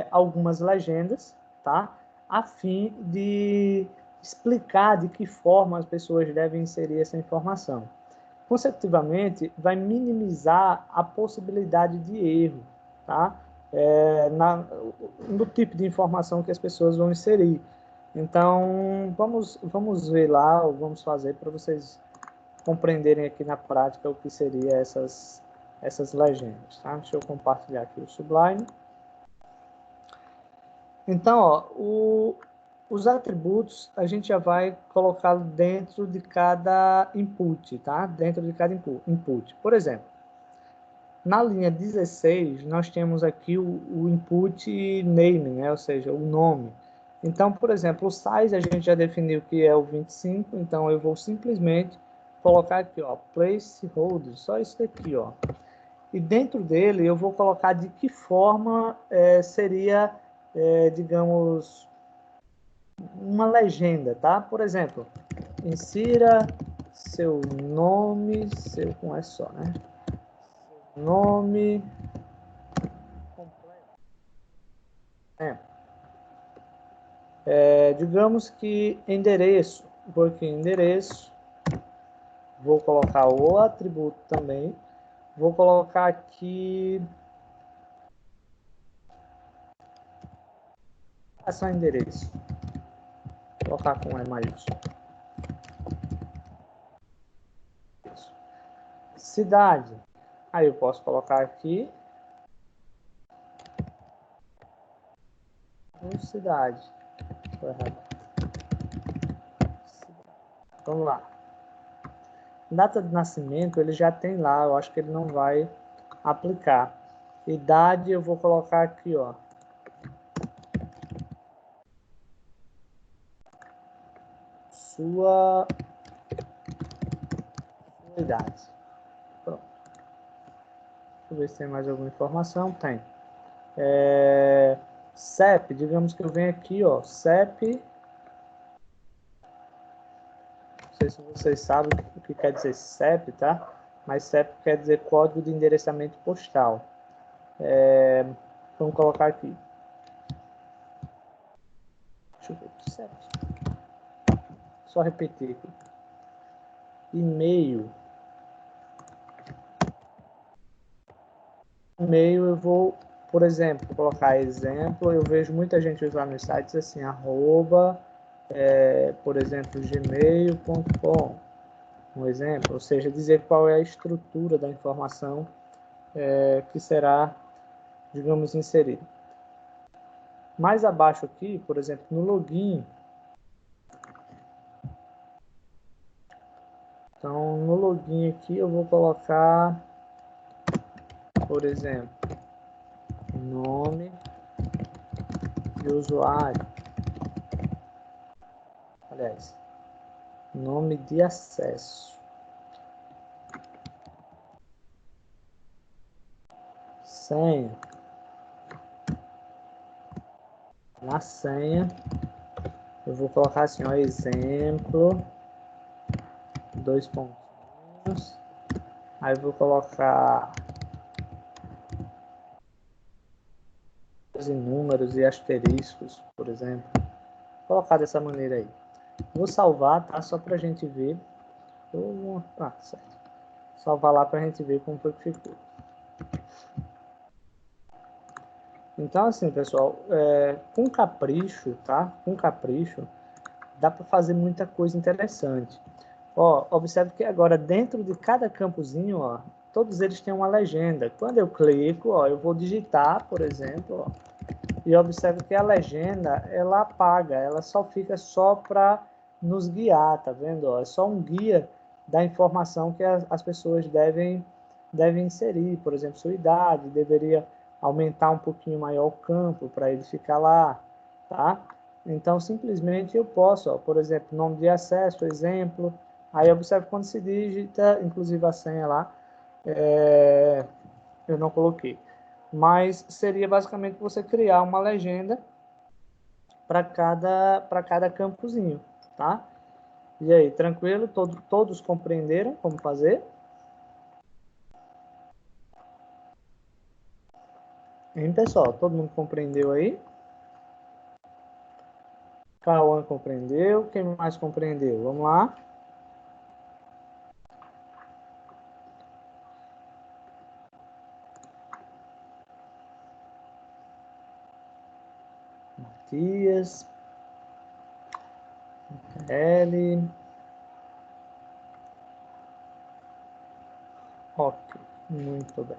algumas legendas, tá? A fim de explicar de que forma as pessoas devem inserir essa informação. Consecutivamente, vai minimizar a possibilidade de erro, tá? No tipo de informação que as pessoas vão inserir. Então, vamos ver lá, ou vamos fazer para vocês compreenderem aqui na prática o que seriam essas legendas. Tá? Deixa eu compartilhar aqui o Sublime. Então, ó, os atributos a gente já vai colocar dentro de cada input, tá? Dentro de cada input. Por exemplo, na linha 16, nós temos aqui o input name, né? Ou seja, o nome. Então, por exemplo, o size a gente já definiu que é o 25, então eu vou simplesmente colocar aqui, ó, placeholder, só isso daqui, ó. E dentro dele eu vou colocar de que forma seria, digamos, uma legenda, tá? Por exemplo, insira seu nome, seu com S só, né? Nome completo. Digamos que endereço, vou aqui em endereço, vou colocar o atributo também, vou colocar aqui só endereço, vou colocar com E maiúsculo. Cidade, aí eu posso colocar aqui cidade. Vamos lá. Data de nascimento ele já tem lá, eu acho que ele não vai aplicar. Idade eu vou colocar aqui, ó. Sua idade. Pronto. Deixa eu ver se tem mais alguma informação. Tem. CEP, digamos que eu venho aqui, ó. CEP. Não sei se vocês sabem o que quer dizer CEP, tá? Mas CEP quer dizer Código de Endereçamento Postal. Vamos colocar aqui. Deixa eu ver. CEP. Só repetir aqui. E-mail. E-mail eu vou, por exemplo, colocar exemplo. Eu vejo muita gente usar nos sites assim, arroba, por exemplo, gmail.com. Um exemplo, ou seja, dizer qual é a estrutura da informação que será, digamos, inserida. Mais abaixo aqui, por exemplo, no login. Então, no login aqui eu vou colocar, por exemplo, nome de usuário. Aliás, nome de acesso. Senha. Na senha, eu vou colocar assim, ó, exemplo, 2 pontinhos. Aí eu vou colocar os números e asteriscos, por exemplo. Vou colocar dessa maneira aí. Vou salvar, tá? Só pra gente ver. Certo. Salvar lá pra gente ver como foi que ficou. Então, assim, pessoal, com capricho, tá? Com capricho, dá para fazer muita coisa interessante. Ó, observe que agora dentro de cada campozinho, ó, todos eles têm uma legenda. Quando eu clico, ó, eu vou digitar, por exemplo, ó, e observe que a legenda, ela apaga, ela só fica só para nos guiar, tá vendo? Ó, é só um guia da informação que as pessoas devem inserir. Por exemplo, sua idade, deveria aumentar um pouquinho maior o campo para ele ficar lá, tá? Então, simplesmente eu posso, ó, por exemplo, nome de acesso, exemplo, aí observe quando se digita, inclusive a senha lá, eu não coloquei. Mas seria basicamente você criar uma legenda para cada campozinho, tá? E aí, tranquilo? Todos compreenderam como fazer? Hein, pessoal? Todo mundo compreendeu aí? Cauã compreendeu. Quem mais compreendeu? Vamos lá. Matias. L. Ok. Muito bem.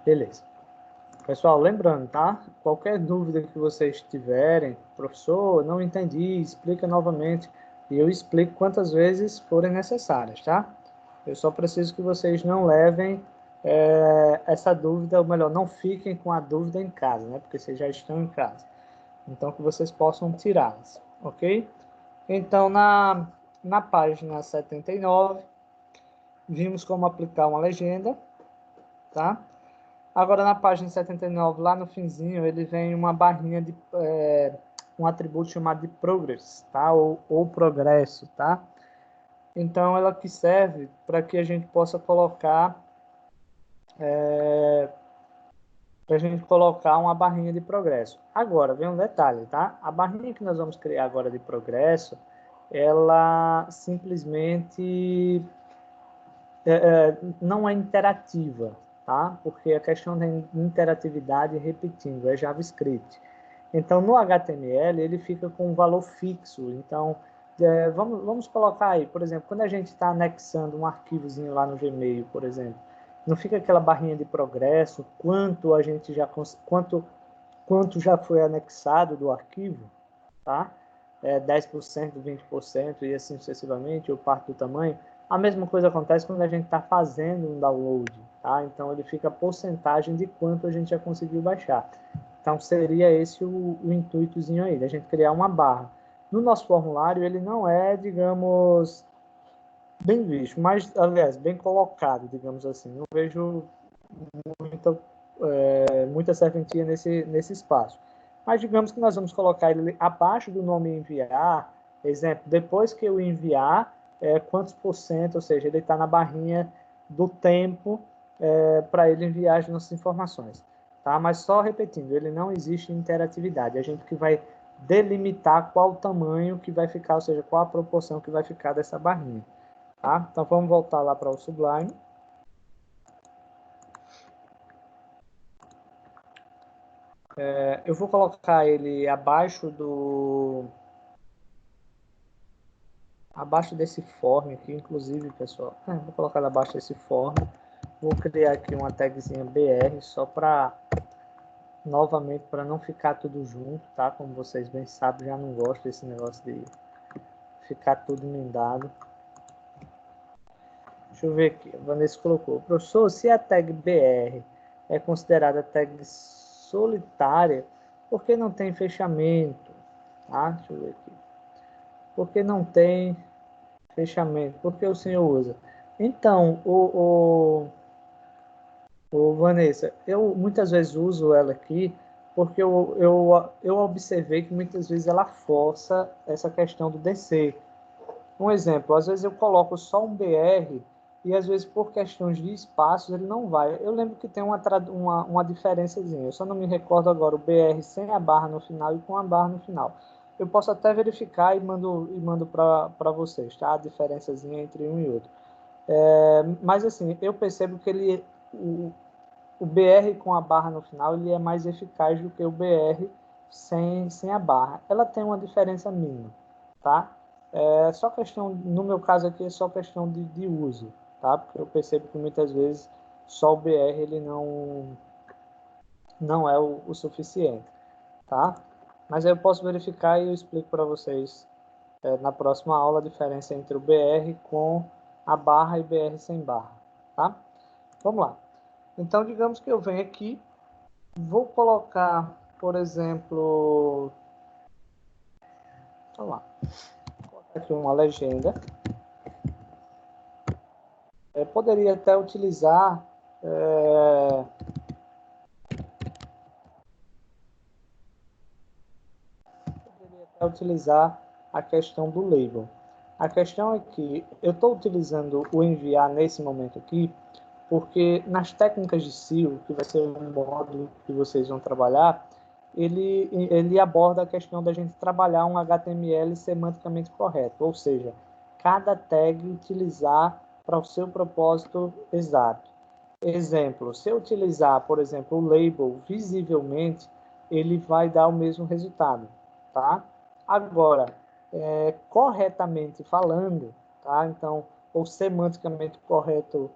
Beleza. Pessoal, lembrando, tá? Qualquer dúvida que vocês tiverem, professor, não entendi, explica novamente. E eu explico quantas vezes forem necessárias, tá? Eu só preciso que vocês não levem essa dúvida, ou melhor, não fiquem com a dúvida em casa, né? Porque vocês já estão em casa. Então, que vocês possam tirá-las, ok? Então, na página 79, vimos como aplicar uma legenda, tá? Agora, na página 79, lá no finzinho, ele vem uma barrinha de um atributo chamado de progress, tá? Ou progresso, tá? Então, ela que serve para que a gente possa colocar uma barrinha de progresso. Agora, vem um detalhe, tá? A barrinha que nós vamos criar agora de progresso, ela simplesmente não é interativa, tá? Porque a questão da interatividade, repetindo, é JavaScript. Então, no HTML, ele fica com um valor fixo. Então, vamos colocar aí, por exemplo, quando a gente está anexando um arquivozinho lá no Gmail, por exemplo, não fica aquela barrinha de progresso, quanto já foi anexado do arquivo, tá? 10%, 20% e assim sucessivamente, ou parte do tamanho. A mesma coisa acontece quando a gente está fazendo um download, tá? Então ele fica a porcentagem de quanto a gente já conseguiu baixar. Então seria esse o intuitozinho aí, da gente criar uma barra. No nosso formulário ele não é, digamos, bem visto, mas, aliás, bem colocado, digamos assim. Não vejo muita, muita serventia nesse espaço. Mas digamos que nós vamos colocar ele abaixo do nome enviar, exemplo, depois que eu enviar, quantos por cento, ou seja, ele está na barrinha do tempo para ele enviar as nossas informações. Tá? Mas só repetindo, ele não existe interatividade. A gente que vai delimitar qual o tamanho que vai ficar, ou seja, qual a proporção que vai ficar dessa barrinha. Tá? Então vamos voltar lá para o Sublime. Eu vou colocar ele abaixo desse form aqui, inclusive, pessoal. Vou colocar ele abaixo desse form. Vou criar aqui uma tagzinha BR só para novamente para não ficar tudo junto, tá? Como vocês bem sabem, já não gosto desse negócio de ficar tudo emendado. Deixa eu ver aqui. A Vanessa colocou: professor, se a tag BR é considerada tag solitária, por que não tem fechamento? Tá? Deixa eu ver aqui. Por que não tem fechamento? Por que o senhor usa? Então, Vanessa, eu muitas vezes uso ela aqui porque eu observei que muitas vezes ela força essa questão do DC. Um exemplo, às vezes eu coloco só um BR e às vezes por questões de espaços ele não vai. Eu lembro que tem uma diferençazinha, eu só não me recordo agora o BR sem a barra no final e com a barra no final. Eu posso até verificar e mando para vocês, tá? A diferençazinha entre um e outro. Mas assim, eu percebo que o BR com a barra no final ele é mais eficaz do que o BR sem a barra. Ela tem uma diferença mínima, tá? É só questão, no meu caso aqui, é só questão de uso, tá? Porque eu percebo que muitas vezes só o BR ele não é o suficiente, tá? Mas aí eu posso verificar e eu explico para vocês na próxima aula a diferença entre o BR com a barra e BR sem barra, tá? Vamos lá. Então, digamos que eu venho aqui, vou colocar, por exemplo, vamos lá, vou colocar aqui uma legenda. Poderia até utilizar a questão do label. A questão é que eu estou utilizando o enviar nesse momento aqui, porque nas técnicas de SEO, que vai ser um módulo que vocês vão trabalhar, ele aborda a questão da gente trabalhar um HTML semanticamente correto, ou seja, cada tag utilizar para o seu propósito exato. Exemplo, se eu utilizar, por exemplo, o label visivelmente, ele vai dar o mesmo resultado, tá? Agora, corretamente falando, tá? Então, ou semanticamente correto,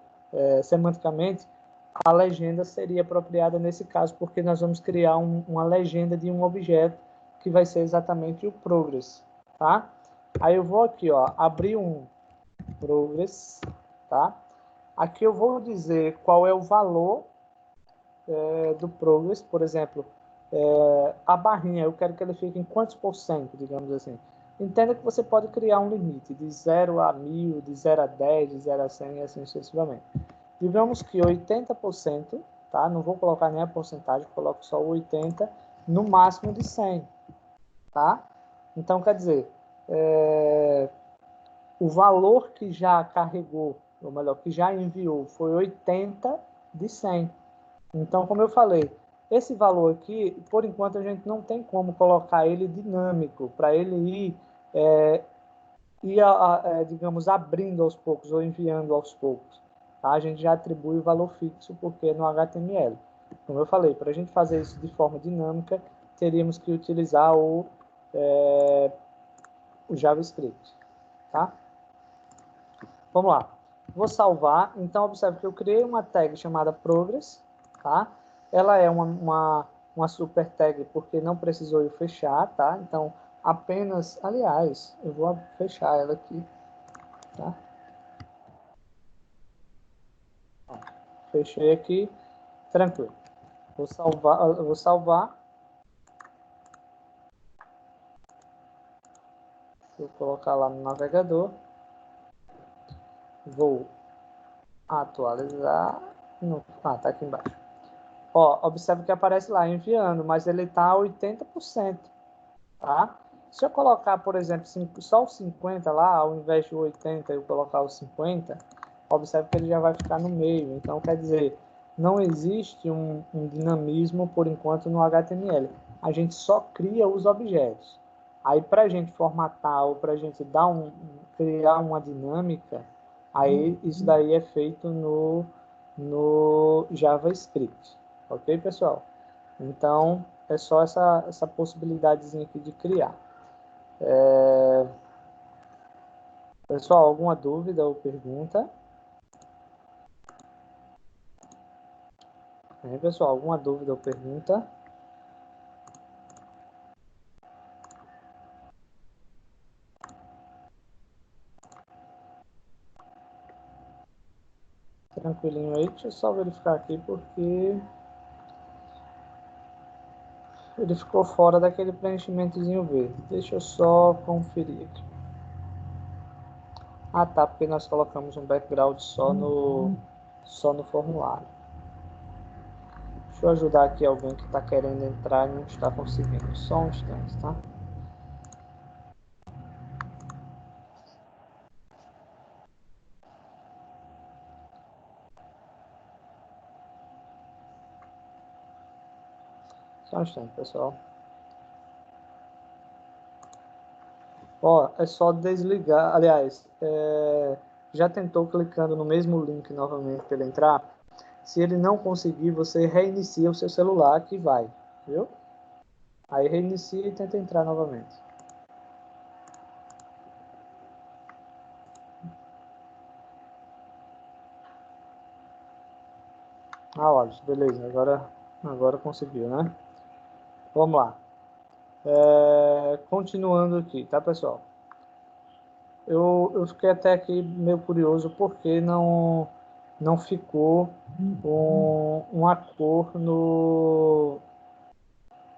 semanticamente, a legenda seria apropriada nesse caso, porque nós vamos criar uma legenda de um objeto que vai ser exatamente o progress, tá? Aí eu vou aqui, ó, abrir um progress, tá? Aqui eu vou dizer qual é o valor do progress, por exemplo, a barrinha, eu quero que ele fique em quantos por cento, digamos assim. Entenda que você pode criar um limite de 0 a 1000, de 0 a 10, de 0 a 100 e assim sucessivamente. Digamos que 80%, tá? Não vou colocar nem a porcentagem, coloco só o 80, no máximo de 100, tá? Então, quer dizer, o valor que já carregou, ou melhor, que já enviou, foi 80 de 100. Então, como eu falei, esse valor aqui, por enquanto, a gente não tem como colocar ele dinâmico, para ele digamos, abrindo aos poucos ou enviando aos poucos. Tá? A gente já atribui o valor fixo, porque é no HTML. Como eu falei, para a gente fazer isso de forma dinâmica, teríamos que utilizar o JavaScript. Tá? Vamos lá. Vou salvar. Então, observe que eu criei uma tag chamada progress. Tá? Ela é uma super tag porque não precisou eu fechar. Tá? Então, apenas... Aliás, eu vou fechar ela aqui. Tá? Fechei aqui. Tranquilo. Vou salvar. Vou colocar lá no navegador. Vou atualizar. Tá aqui embaixo. Ó, observe que aparece lá enviando, mas ele está a 80%, tá? Se eu colocar, por exemplo, só o 50 lá, ao invés de 80 eu colocar o 50, observe que ele já vai ficar no meio. Então, quer dizer, não existe um dinamismo, por enquanto, no HTML. A gente só cria os objetos. Aí, para a gente formatar ou para a gente criar uma dinâmica, aí isso daí é feito no JavaScript. Ok, pessoal? Então, é só essa possibilidadezinha aqui de criar. Pessoal, alguma dúvida ou pergunta? Pessoal, alguma dúvida ou pergunta? Tranquilinho aí. Deixa eu só verificar aqui porque ele ficou fora daquele preenchimentozinho verde. Deixa eu só conferir aqui. Ah, tá, porque nós colocamos um background só no formulário. Deixa eu ajudar aqui alguém que está querendo entrar e não está conseguindo. Só um instante, tá? Só um instante, pessoal. Ó, é só desligar. Aliás, já tentou clicando no mesmo link novamente para ele entrar? Se ele não conseguir, você reinicia o seu celular que vai, viu? Aí reinicia e tenta entrar novamente. Olha, beleza, agora conseguiu, né? Vamos lá. Continuando aqui, tá, pessoal? Eu fiquei até aqui meio curioso porque não ficou uma cor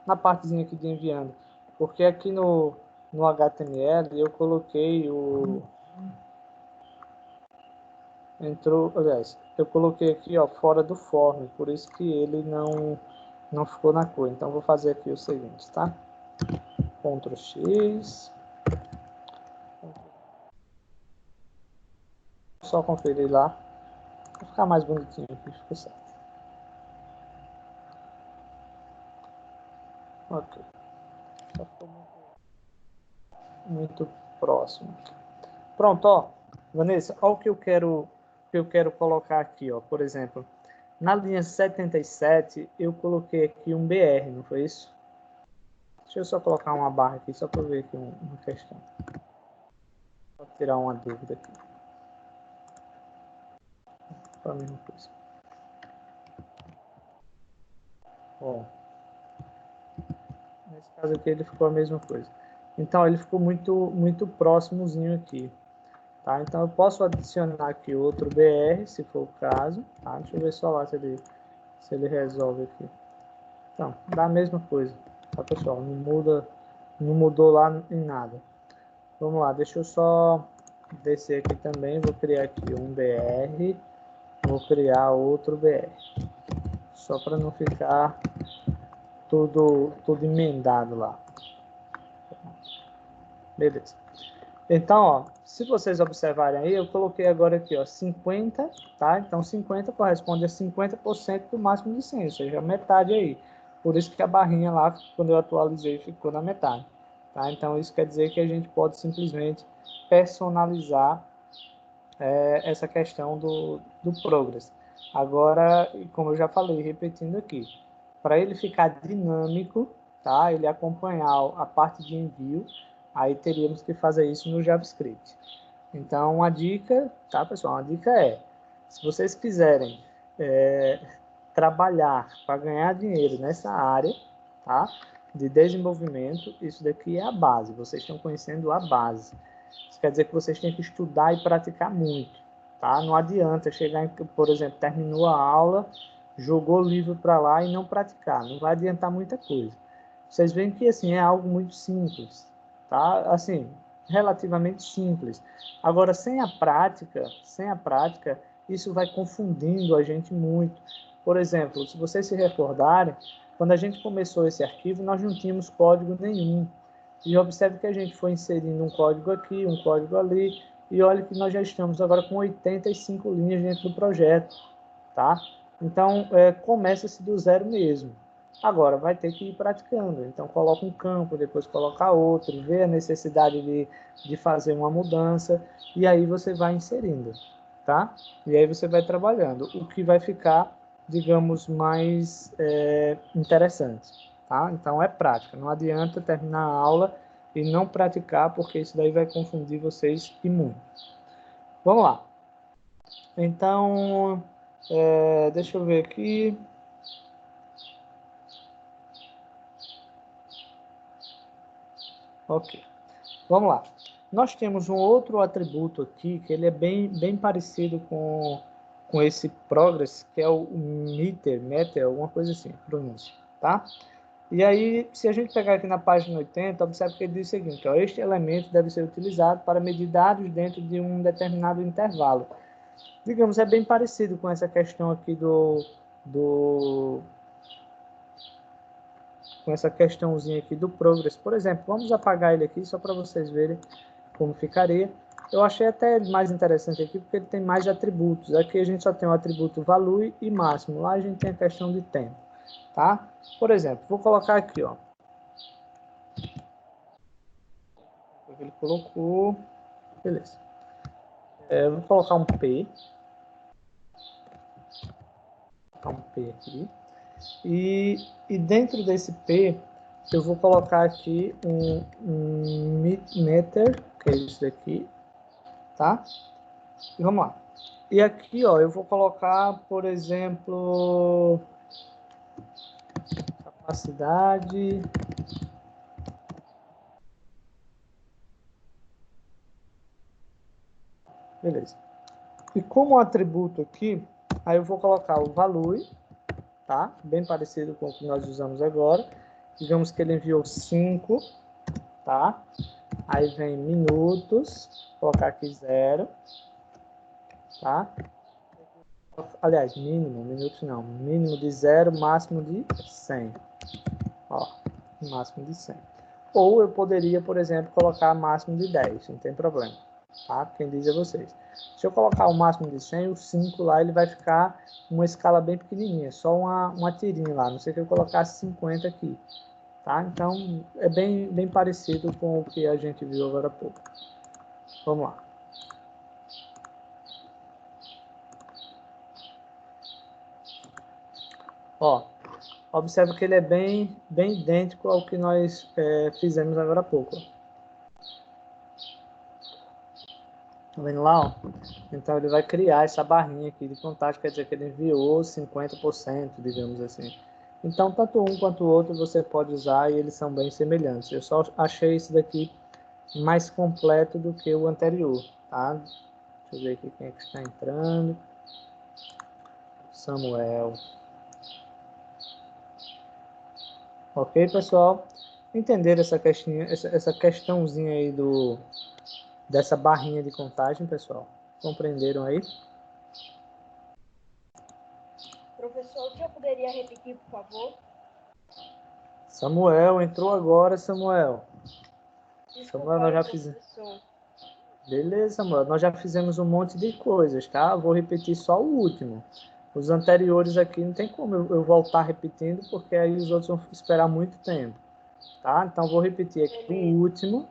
na partezinha aqui de enviando. Porque aqui no HTML eu coloquei aliás, eu coloquei aqui, ó, fora do form, por isso que ele não ficou na cor. Então vou fazer aqui o seguinte, tá? Ctrl X. Só conferir lá. Vai ficar mais bonitinho aqui, ficou certo. Ok. Só ficou muito próximo. Pronto, ó. Vanessa, olha o que eu quero colocar aqui, ó. Por exemplo, na linha 77, eu coloquei aqui um BR, não foi isso? Deixa eu só colocar uma barra aqui, só para ver aqui uma questão. Vou tirar uma dúvida aqui. Para a mesma coisa. Ó, nesse caso aqui ele ficou a mesma coisa. Então ele ficou muito próximozinho aqui. Tá? Então eu posso adicionar aqui outro BR, se for o caso. Tá? Deixa eu ver só lá se ele resolve aqui. Então, dá a mesma coisa. Tá, pessoal? Não mudou lá em nada. Vamos lá, deixa eu só descer aqui também. Vou criar aqui um BR. Vou criar outro BR. Só para não ficar tudo emendado lá. Beleza. Então, ó, se vocês observarem aí, eu coloquei agora aqui, ó, 50, tá? Então, 50 corresponde a 50% do máximo de 100, ou seja, metade aí. Por isso que a barrinha lá, quando eu atualizei, ficou na metade, tá? Então, isso quer dizer que a gente pode simplesmente personalizar essa questão do Progress. Agora, como eu já falei, repetindo aqui, para ele ficar dinâmico, tá? Ele acompanhar a parte de envio, aí teríamos que fazer isso no JavaScript. Então, uma dica, tá, pessoal? Uma dica é, se vocês quiserem trabalhar para ganhar dinheiro nessa área, tá? De desenvolvimento, isso daqui é a base. Vocês estão conhecendo a base. Isso quer dizer que vocês têm que estudar e praticar muito, tá? Não adianta chegar, por exemplo, terminou a aula, jogou o livro para lá e não praticar. Não vai adiantar muita coisa. Vocês veem que assim é algo muito simples, tá? Assim, relativamente simples. Agora, sem a prática, isso vai confundindo a gente muito. Por exemplo, se vocês se recordarem, quando a gente começou esse arquivo, nós não tínhamos código nenhum. E observe que a gente foi inserindo um código aqui, um código ali, e olha que nós já estamos agora com 85 linhas dentro do projeto, tá? Então, começa-se do zero mesmo. Agora, vai ter que ir praticando. Então, coloca um campo, depois coloca outro, vê a necessidade de fazer uma mudança, e aí você vai inserindo, tá? E aí você vai trabalhando. O que vai ficar, digamos, mais interessante, tá? Então, é prática. Não adianta terminar a aula e não praticar, porque isso daí vai confundir vocês e muito. Vamos lá. Então, deixa eu ver aqui. Ok, vamos lá. Nós temos um outro atributo aqui, que ele é bem parecido com esse progress, que é o meter, alguma coisa assim, pronúncia, tá? E aí, se a gente pegar aqui na página 80, observe que ele diz o seguinte, ó, este elemento deve ser utilizado para medir dados dentro de um determinado intervalo. Digamos, é bem parecido com essa questão aqui com essa questãozinha aqui do progress. Por exemplo, vamos apagar ele aqui só para vocês verem como ficaria. Eu achei até mais interessante aqui porque ele tem mais atributos. Aqui a gente só tem o atributo value e máximo. Lá a gente tem a questão de tempo, tá? Por exemplo, vou colocar aqui, ó. Ele colocou, beleza. Vou colocar um P. Vou colocar um P aqui. E dentro desse P, eu vou colocar aqui um meter, que é isso daqui, tá? E vamos lá. E aqui, ó, eu vou colocar, por exemplo, capacidade. Beleza. E como atributo aqui, aí eu vou colocar o value, tá? Bem parecido com o que nós usamos agora. Digamos que ele enviou 5, tá? Aí vem minutos, vou colocar aqui 0, tá? Aliás, mínimo, minutos não, mínimo de 0, máximo de 100. Ó, máximo de 100. Ou eu poderia, por exemplo, colocar máximo de 10, não tem problema, tá? Quem diz é vocês. Se eu colocar o máximo de 100, o 5 lá, ele vai ficar uma escala bem pequenininha, só uma tirinha lá, não sei que eu colocasse 50 aqui, tá? Então, é bem parecido com o que a gente viu agora há pouco. Vamos lá. Ó, observe que ele é bem idêntico ao que nós fizemos agora há pouco. Tá vendo lá? Ó? Então ele vai criar essa barrinha aqui de contagem, quer dizer que ele enviou 50%, digamos assim. Então, tanto um quanto o outro você pode usar e eles são bem semelhantes. Eu só achei esse daqui mais completo do que o anterior, tá? Deixa eu ver aqui quem é que está entrando. Samuel. Ok, pessoal? Entenderam essa questãozinha aí dessa barrinha de contagem, pessoal? Compreenderam aí? Professor, o senhor poderia repetir, por favor? Samuel, entrou agora, Samuel. Desculpa, Samuel, nós já fizemos. professor. Beleza, Samuel, nós já fizemos um monte de coisas, tá? Vou repetir só o último. Os anteriores aqui não tem como eu voltar repetindo, porque aí os outros vão esperar muito tempo, tá? Então, vou repetir aqui o último,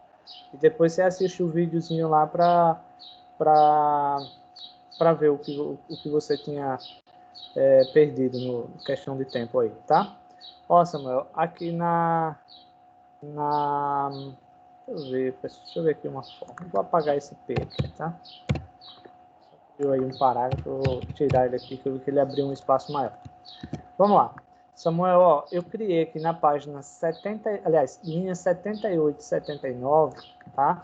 e depois você assiste o videozinho lá para ver o que você tinha perdido no questão de tempo aí, tá? Ó, Samuel, aqui deixa eu ver aqui uma forma. Vou apagar esse P aqui, tá? Viu aí um parágrafo, eu vou tirar ele aqui, que eu vi que ele abriu um espaço maior. Vamos lá. Samuel, ó, eu criei aqui na página 70, aliás, linha 78 e 79, tá?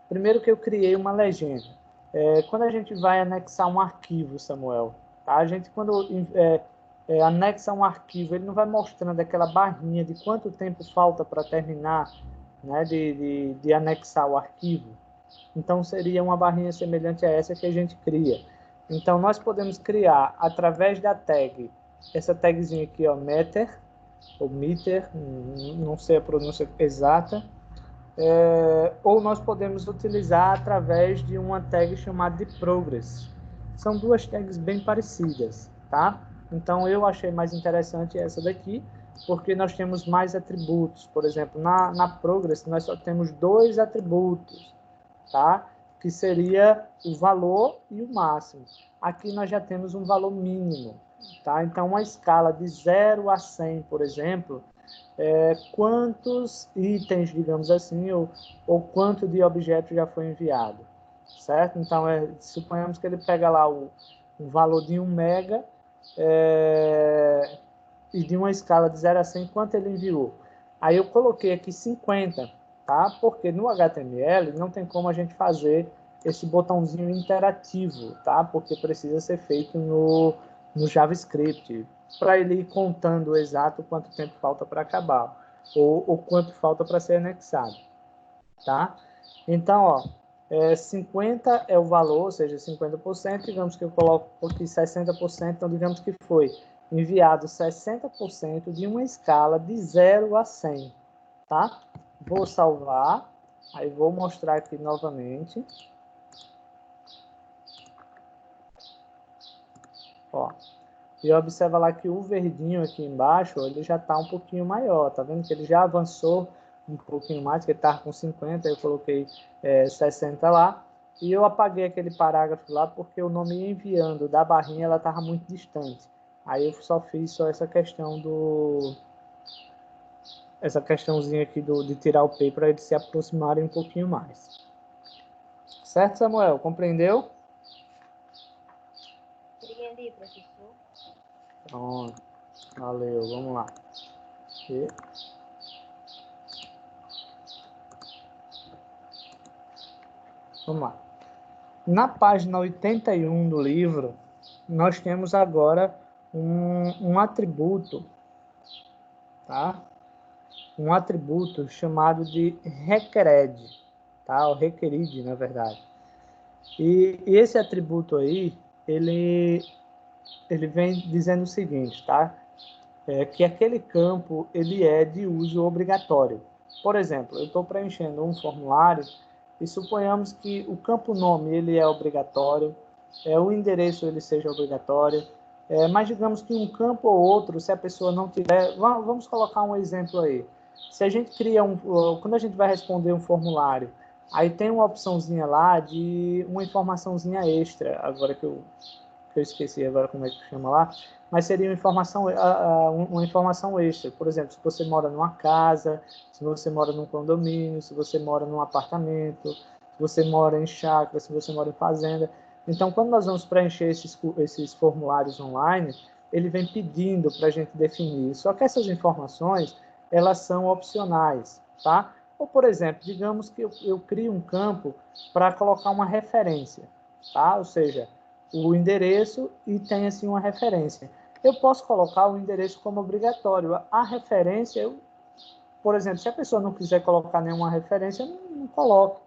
Primeiro que eu criei uma legenda. Quando a gente vai anexar um arquivo, Samuel, tá? A gente, quando anexa um arquivo, ele não vai mostrando aquela barrinha de quanto tempo falta para terminar, né, de anexar o arquivo. Então, seria uma barrinha semelhante a essa que a gente cria. Então, nós podemos criar, através da tag, essa tagzinha aqui, ó, meter, ou meter, não sei a pronúncia exata, ou nós podemos utilizar através de uma tag chamada de progress. São duas tags bem parecidas, tá? Então, eu achei mais interessante essa daqui, porque nós temos mais atributos. Por exemplo, na progress, nós só temos 2 atributos, tá? Que seria o valor e o máximo. Aqui nós já temos um valor mínimo, tá? Então, uma escala de 0 a 100, por exemplo, quantos itens, digamos assim, ou quanto de objeto já foi enviado, certo? Então, suponhamos que ele pega lá o valor de 1 mega e de uma escala de 0 a 100, quanto ele enviou. Aí eu coloquei aqui 50, tá? Porque no HTML não tem como a gente fazer esse botãozinho interativo, tá? Porque precisa ser feito no JavaScript, para ele ir contando o exato quanto tempo falta para acabar, ou quanto falta para ser anexado, tá? Então, ó, 50 é o valor, ou seja, 50%, digamos que eu coloco aqui 60%, então digamos que foi enviado 60% de uma escala de 0 a 100, tá? Vou salvar, aí vou mostrar aqui novamente. Ó, e observa lá que o verdinho aqui embaixo, ele já está um pouquinho maior, tá vendo que ele já avançou um pouquinho mais, que ele estava com 50, eu coloquei 60 lá, e eu apaguei aquele parágrafo lá porque o nome enviando da barrinha, ela estava muito distante. Aí eu só fiz essa questão essa questãozinha aqui de tirar o P para eles se aproximarem um pouquinho mais. Certo, Samuel? Compreendeu? Compreendi, professor. Pronto. Valeu, vamos lá. E... Vamos lá. Na página 81 do livro, nós temos agora um atributo, tá? Um atributo chamado de requered, tá? O requerid, na verdade. E esse atributo aí, ele vem dizendo o seguinte, tá? Que aquele campo ele é de uso obrigatório. Por exemplo, eu estou preenchendo um formulário e suponhamos que o campo nome ele é obrigatório, o endereço ele seja obrigatório, mas digamos que um campo ou outro, se a pessoa não tiver, vamos colocar um exemplo aí. Se a gente cria quando a gente vai responder um formulário, aí tem uma opçãozinha lá de uma informaçãozinha extra, agora que eu esqueci agora como é que chama lá, mas seria uma informação extra. Por exemplo, se você mora numa casa, se você mora num condomínio, se você mora num apartamento, se você mora em chácara, se você mora em fazenda. Então, quando nós vamos preencher esses formulários online, ele vem pedindo para a gente definir. Só que essas informações, elas são opcionais, tá? Ou, por exemplo, digamos que eu crio um campo para colocar uma referência, tá? Ou seja, o endereço e tem assim uma referência. Eu posso colocar o endereço como obrigatório. A referência, por exemplo, se a pessoa não quiser colocar nenhuma referência, não coloque.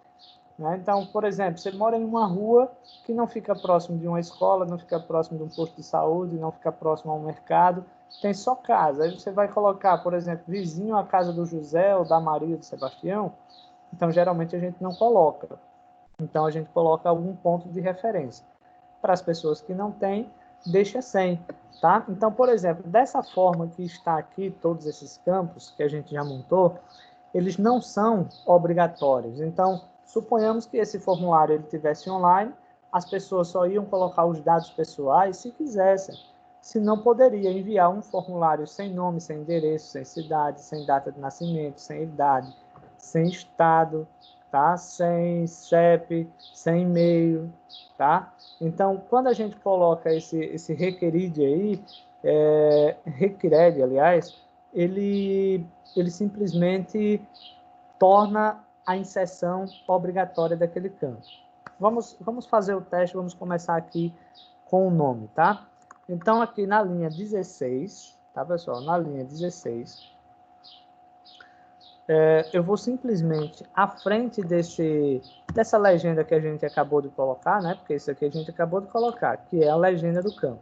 Né? Então, por exemplo, você mora em uma rua que não fica próximo de uma escola, não fica próximo de um posto de saúde, não fica próximo a um mercado, tem só casa. Aí você vai colocar, por exemplo, vizinho à casa do José ou da Maria do Sebastião. Então, geralmente a gente não coloca. Então, a gente coloca algum ponto de referência. Para as pessoas que não têm, deixa sem. Tá? Então, por exemplo, dessa forma que está aqui, todos esses campos que a gente já montou, eles não são obrigatórios. Então, suponhamos que esse formulário ele tivesse online, as pessoas só iam colocar os dados pessoais se quisessem. Se não, poderia enviar um formulário sem nome, sem endereço, sem cidade, sem data de nascimento, sem idade, sem estado, tá? Sem CEP, sem e-mail, tá? Então, quando a gente coloca esse requerid aí, requered, aliás, ele simplesmente torna a inserção obrigatória daquele campo. Vamos fazer o teste, vamos começar aqui com o nome, tá? Então, aqui na linha 16, tá, pessoal? Na linha 16, eu vou simplesmente, à frente dessa legenda que a gente acabou de colocar, né? Porque isso aqui a gente acabou de colocar, que é a legenda do campo.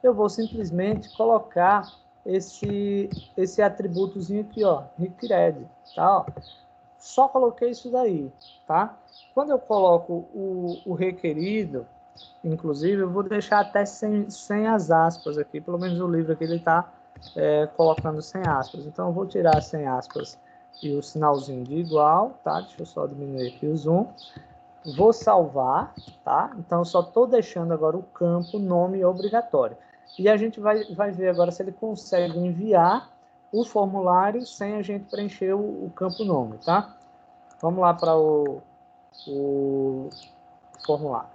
Eu vou simplesmente colocar esse atributozinho aqui, ó, required, tá? Ó. Só coloquei isso daí, tá? Quando eu coloco o requerido, inclusive, eu vou deixar até sem as aspas aqui, pelo menos o livro aqui ele está colocando sem aspas. Então, eu vou tirar sem aspas e o sinalzinho de igual, tá? Deixa eu só diminuir aqui o zoom. Vou salvar, tá? Então, eu só estou deixando agora o campo nome obrigatório. E a gente vai ver agora se ele consegue enviar o formulário sem a gente preencher o campo nome, tá? Vamos lá para o formulário.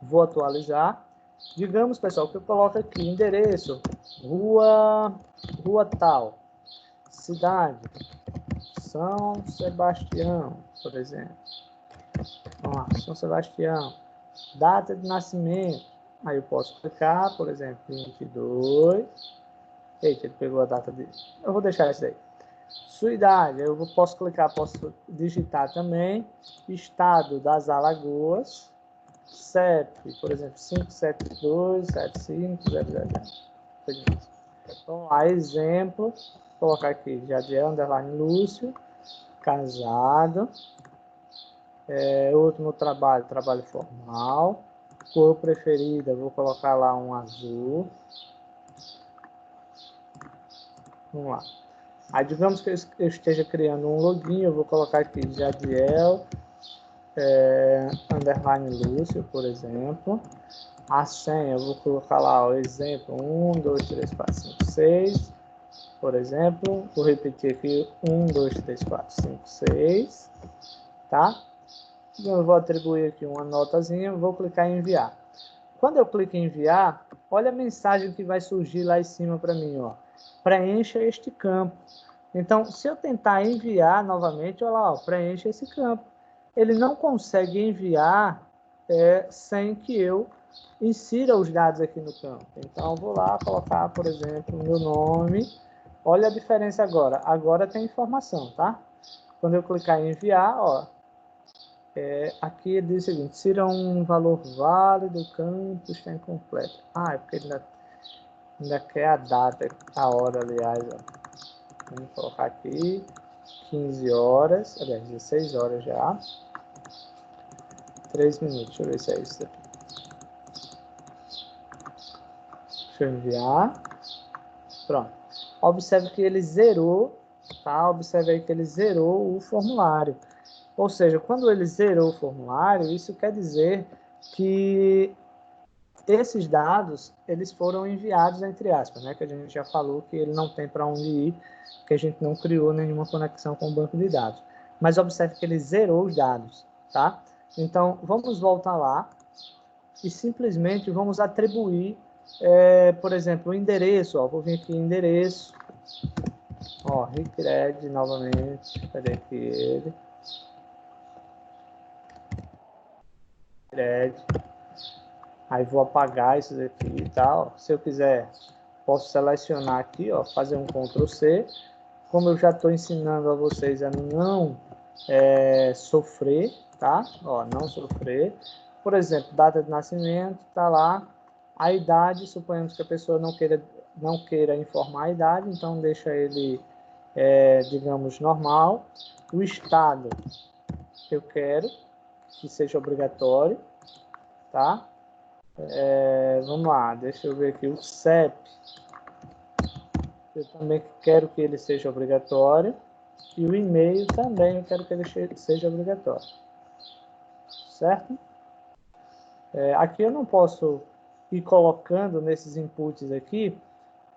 Vou atualizar. Digamos, pessoal, que eu coloco aqui endereço, rua tal, cidade, São Sebastião, por exemplo. Vamos lá, São Sebastião. Data de nascimento. Aí eu posso clicar, por exemplo, 22. Eita, ele pegou a data dele. Eu vou deixar isso aí. Sua idade, eu posso clicar, posso digitar também. Estado das Alagoas. CEP, por exemplo, 5727500. Vamos lá, exemplo. Vou colocar aqui, Jadiel, underline Lúcio. Casado. Último trabalho formal. Cor preferida, vou colocar lá um azul. Vamos lá. Aí, digamos que eu esteja criando um login, eu vou colocar aqui Jadiel, underline Lúcio, por exemplo. A senha, eu vou colocar lá o exemplo 1, 2, 3, 4, 5, 6. Por exemplo, vou repetir aqui 1, 2, 3, 4, 5, 6. Tá? Eu vou atribuir aqui uma notazinha, vou clicar em enviar. Quando eu clico em enviar, olha a mensagem que vai surgir lá em cima para mim, ó. Preencha este campo. Então, se eu tentar enviar novamente, olha lá, ó, preencha esse campo. Ele não consegue enviar sem que eu insira os dados aqui no campo. Então, eu vou lá colocar, por exemplo, meu nome. Olha a diferença agora. Agora tem informação, tá? Quando eu clicar em enviar, ó, aqui ele diz o seguinte: insira um valor válido, o campo está incompleto. É porque ele ainda quer a data, a hora, aliás. Ó. Vamos colocar aqui 15 horas, aliás, 16 horas já. 3 minutos, deixa eu ver se é isso aqui. Deixa eu enviar. Pronto. Observe que ele zerou, tá? Observe aí que ele zerou o formulário. Ou seja, quando ele zerou o formulário, isso quer dizer que esses dados, eles foram enviados, entre aspas, né? Que a gente já falou que ele não tem para onde ir, que a gente não criou nenhuma conexão com o banco de dados. Mas observe que ele zerou os dados, tá? Então, vamos voltar lá. e simplesmente vamos atribuir, por exemplo, o endereço. Ó, vou vir aqui em endereço. Ó, Ricred novamente. Cadê aqui ele? Ricred. Aí vou apagar isso daqui e tal. Se eu quiser, posso selecionar aqui, ó, fazer um Ctrl C. Como eu já estou ensinando a vocês a não sofrer, tá? Ó, não sofrer. Por exemplo, data de nascimento, tá lá. A idade, suponhamos que a pessoa não queira informar a idade, então deixa ele, digamos, normal. O estado, eu quero que seja obrigatório, tá? Vamos lá, deixa eu ver aqui o CEP. Eu também quero que ele seja obrigatório. E o e-mail também eu quero que ele seja obrigatório. Certo? Aqui eu não posso ir colocando nesses inputs aqui,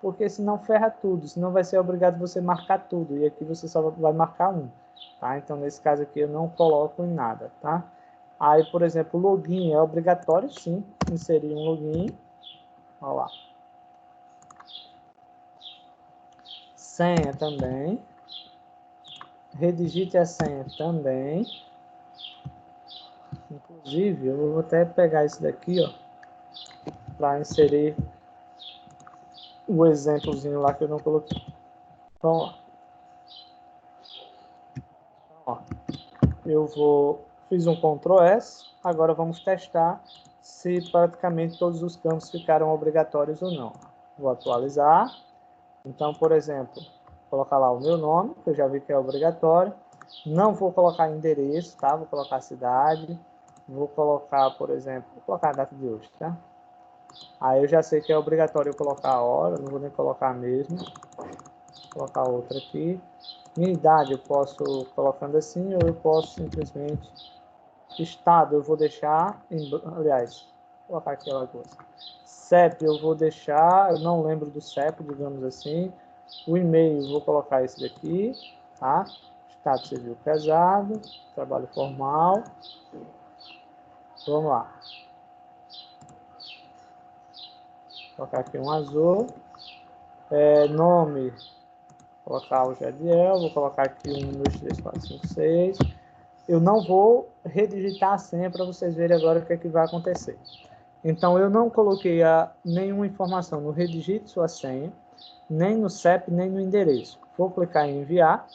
porque senão ferra tudo. Senão vai ser obrigado você marcar tudo. E aqui você só vai marcar um. Tá? Então, nesse caso aqui, eu não coloco em nada. Tá? Aí, por exemplo, o login é obrigatório, sim. Inserir um login. Olha lá. Senha também. Redigite a senha também. Inclusive, eu vou até pegar isso daqui, ó, para inserir o exemplozinho lá que eu não coloquei. Então, ó, fiz um Ctrl S, agora vamos testar se praticamente todos os campos ficaram obrigatórios ou não. Vou atualizar. Então, por exemplo, colocar lá o meu nome, que eu já vi que é obrigatório. Não vou colocar endereço, tá? Vou colocar cidade. Vou colocar, por exemplo, vou colocar a data de hoje, tá? Aí eu já sei que é obrigatório eu colocar a hora, não vou nem colocar mesmo. Vou colocar outra aqui. Minha idade eu posso colocando assim, ou eu posso simplesmente... Estado eu vou deixar, aliás, vou colocar aqui Alagoas. CEP eu vou deixar, eu não lembro do CEP, digamos assim. O e-mail vou colocar esse daqui, tá? Estado civil casado, trabalho formal. Vamos lá. Vou colocar aqui um azul. Nome, vou colocar o Jadiel, vou colocar aqui 1, 2, 3, 4, 5, 6. Eu não vou redigitar a senha para vocês verem agora o que é que vai acontecer. Então, eu não coloquei nenhuma informação no redigite sua senha, nem no CEP, nem no endereço. Vou clicar em enviar.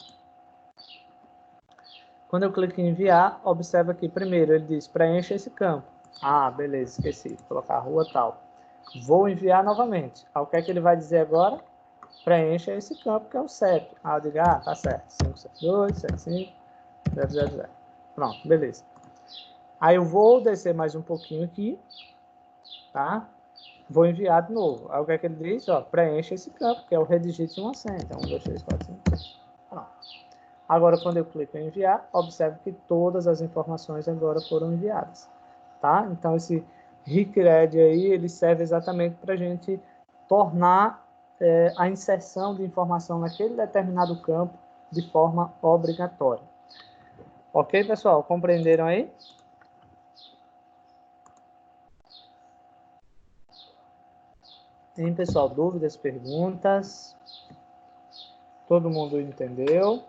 Quando eu clico em enviar, observa que primeiro ele diz preencha esse campo. Ah, beleza, esqueci, vou colocar a rua tal. Vou enviar novamente. O que é que ele vai dizer agora? Preencha esse campo que é o CEP. Ah, eu digo, tá certo, 572, 75, 000. Pronto, beleza. Aí eu vou descer mais um pouquinho aqui, tá? Vou enviar de novo. Aí o que é que ele diz? Ó, preencha esse campo, que é o redigite uma senha. Então, 1, 2, 3, 4, 5, 6. Pronto. Agora, quando eu clico em enviar, observe que todas as informações agora foram enviadas. Tá? Então, esse Ricred aí, ele serve exatamente para a gente tornar a inserção de informação naquele determinado campo de forma obrigatória. Ok, pessoal? Compreenderam aí? Tem, pessoal, dúvidas, perguntas? Todo mundo entendeu?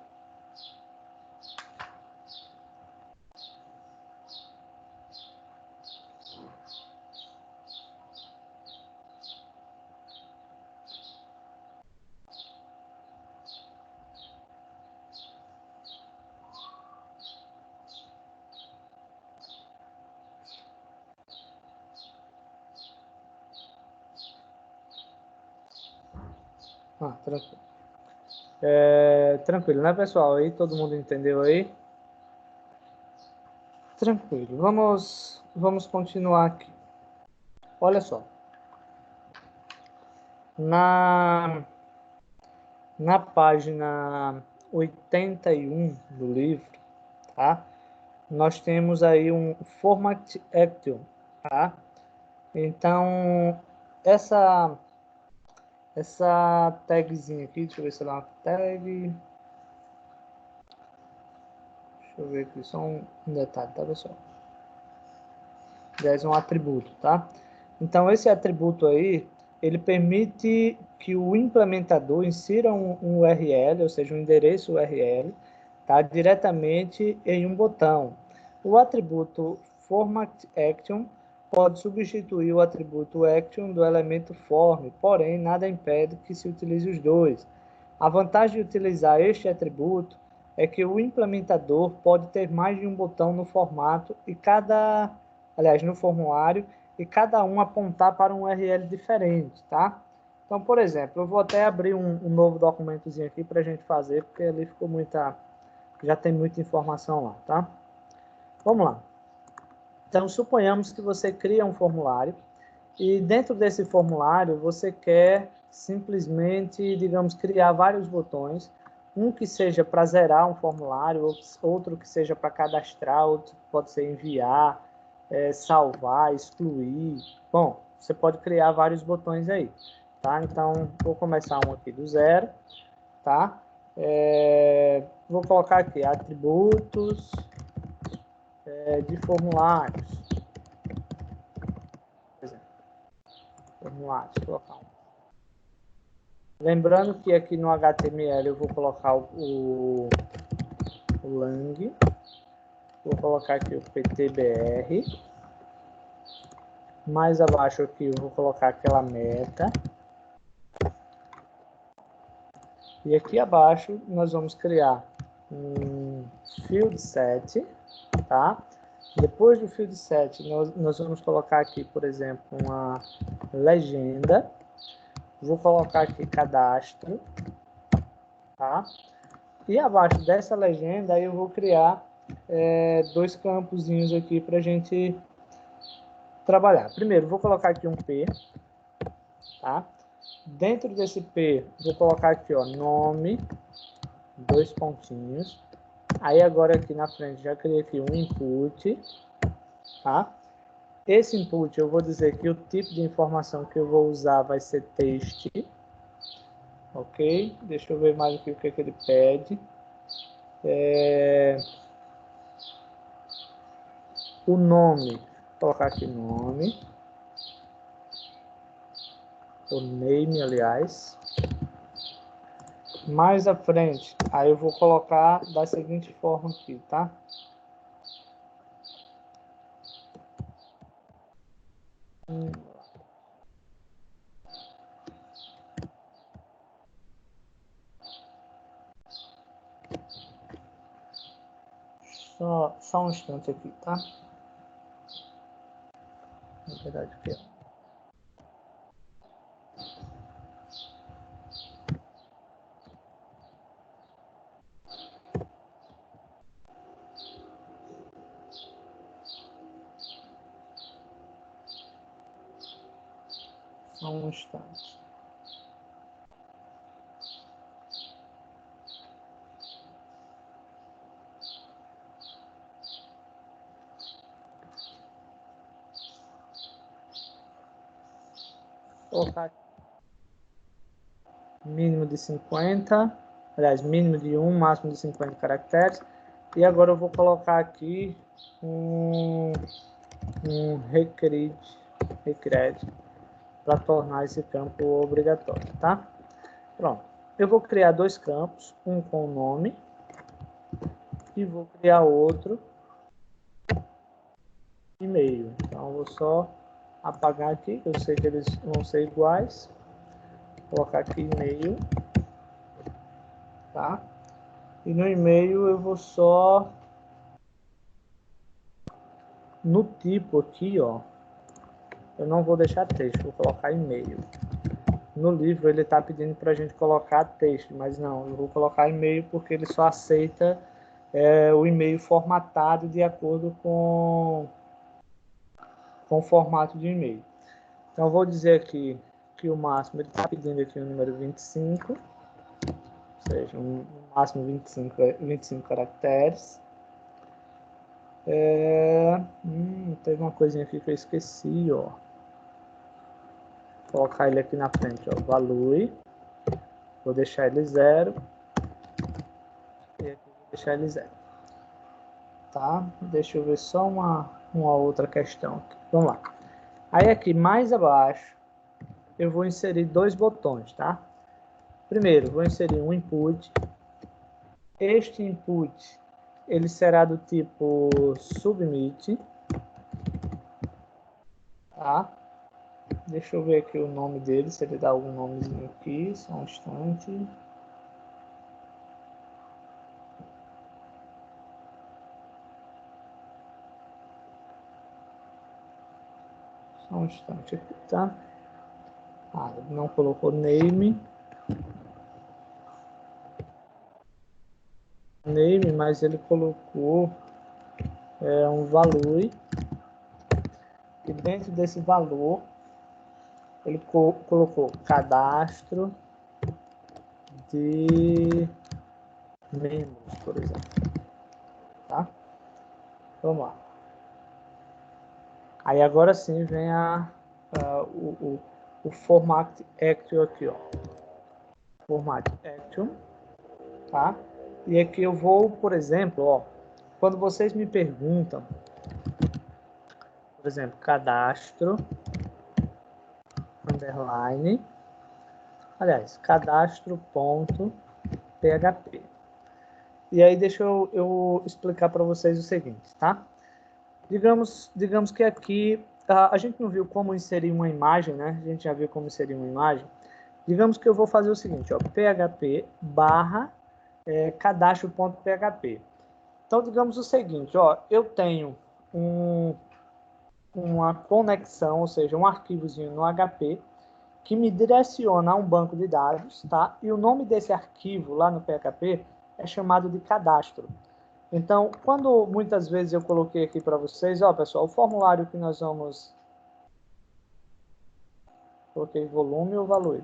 Tranquilo. Tranquilo, né, pessoal? Aí todo mundo entendeu aí? Tranquilo. Vamos continuar aqui. Olha só. Na página 81 do livro, tá? Nós temos aí um Format Action, tá? Então, essa tagzinha aqui, deixa eu ver se ela é uma tag. Deixa eu ver aqui, só um detalhe, tá, pessoal? aliás, um atributo, tá? Então, esse atributo aí, ele permite que o implementador insira um URL, ou seja, um endereço URL, tá? Diretamente em um botão. O atributo formatAction pode substituir o atributo action do elemento form, porém, nada impede que se utilize os dois. A vantagem de utilizar este atributo é que o implementador pode ter mais de um botão no formato e no formulário, e cada um apontar para um URL diferente, tá? Então, por exemplo, eu vou até abrir um novo documentozinho aqui para a gente fazer, porque ali ficou já tem muita informação lá, tá? Vamos lá. Então, suponhamos que você cria um formulário e dentro desse formulário você quer simplesmente, digamos, criar vários botões, um que seja para zerar um formulário, outro que seja para cadastrar, outro pode ser enviar, salvar, excluir. Bom, você pode criar vários botões aí, tá? Então, vou começar um aqui do zero, tá? Vou colocar aqui atributos de formulários. Por exemplo, formulários, vou colocar um. Lembrando que aqui no HTML eu vou colocar o lang, vou colocar aqui o ptbr, mais abaixo aqui eu vou colocar aquela meta, e aqui abaixo nós vamos criar um field set, tá? Depois do field set nós vamos colocar aqui, por exemplo, uma legenda, vou colocar aqui cadastro, tá? E abaixo dessa legenda eu vou criar dois campozinhos aqui para a gente trabalhar. Primeiro, vou colocar aqui um P, tá? Dentro desse P, vou colocar aqui, ó, nome, dois pontinhos. Aí agora aqui na frente já criei aqui um input, tá? Esse input eu vou dizer que o tipo de informação que eu vou usar vai ser text, ok? Deixa eu ver mais aqui o que ele pede. O nome, vou colocar aqui nome, o name, aliás. Mais à frente, aí eu vou colocar da seguinte forma aqui, tá? Só um instante aqui, tá? Na verdade, aqui, ó. Só um instante. Vou colocar mínimo de 50, aliás, mínimo de 1, máximo de 50 caracteres. E agora eu vou colocar aqui um required para tornar esse campo obrigatório, tá? Pronto. Eu vou criar dois campos, um com o nome e vou criar outro e-mail. Então, eu vou só apagar aqui, eu sei que eles vão ser iguais. Vou colocar aqui e-mail, tá? E no e-mail eu vou só no tipo aqui, ó. Eu não vou deixar texto, vou colocar e-mail. No livro ele está pedindo para a gente colocar texto, mas não, eu vou colocar e-mail porque ele só aceita o e-mail formatado de acordo com o formato de e-mail. Então eu vou dizer aqui que o máximo ele está pedindo aqui o número 25, ou seja, um máximo 25 caracteres. Teve uma coisinha aqui que eu esqueci, ó. Vou colocar ele aqui na frente, ó, value. Vou deixar ele 0. E aqui vou deixar ele 0. Tá? Deixa eu ver só uma uma outra questão aqui. Vamos lá. Aí aqui mais abaixo eu vou inserir dois botões, tá? Primeiro, vou inserir um input. Este input ele será do tipo submit, tá? Deixa eu ver aqui o nome dele, se ele dá algum nomezinho aqui, só um instante. Só um instante aqui, tá? Ah, ele não colocou name. Name, mas ele colocou um valor. E dentro desse valor, ele colocou cadastro de membros, por exemplo. Tá? Vamos lá. Aí agora sim vem o format action aqui, ó. Format action, tá? E aqui eu vou, por exemplo, ó, quando vocês me perguntam, por exemplo, cadastro, underline, aliás, cadastro.php. E aí deixa eu explicar para vocês o seguinte, tá? Digamos que aqui, a gente não viu como inserir uma imagem, né? A gente já viu como inserir uma imagem. Digamos que eu vou fazer o seguinte, ó, php barra cadastro.php. Então, digamos o seguinte, ó, eu tenho uma conexão, ou seja, um arquivozinho no HP, que me direciona a um banco de dados, tá? E o nome desse arquivo lá no PHP é chamado de cadastro. Então, quando muitas vezes eu coloquei aqui para vocês, ó, pessoal, o formulário que nós vamos... Coloquei volume ou valor?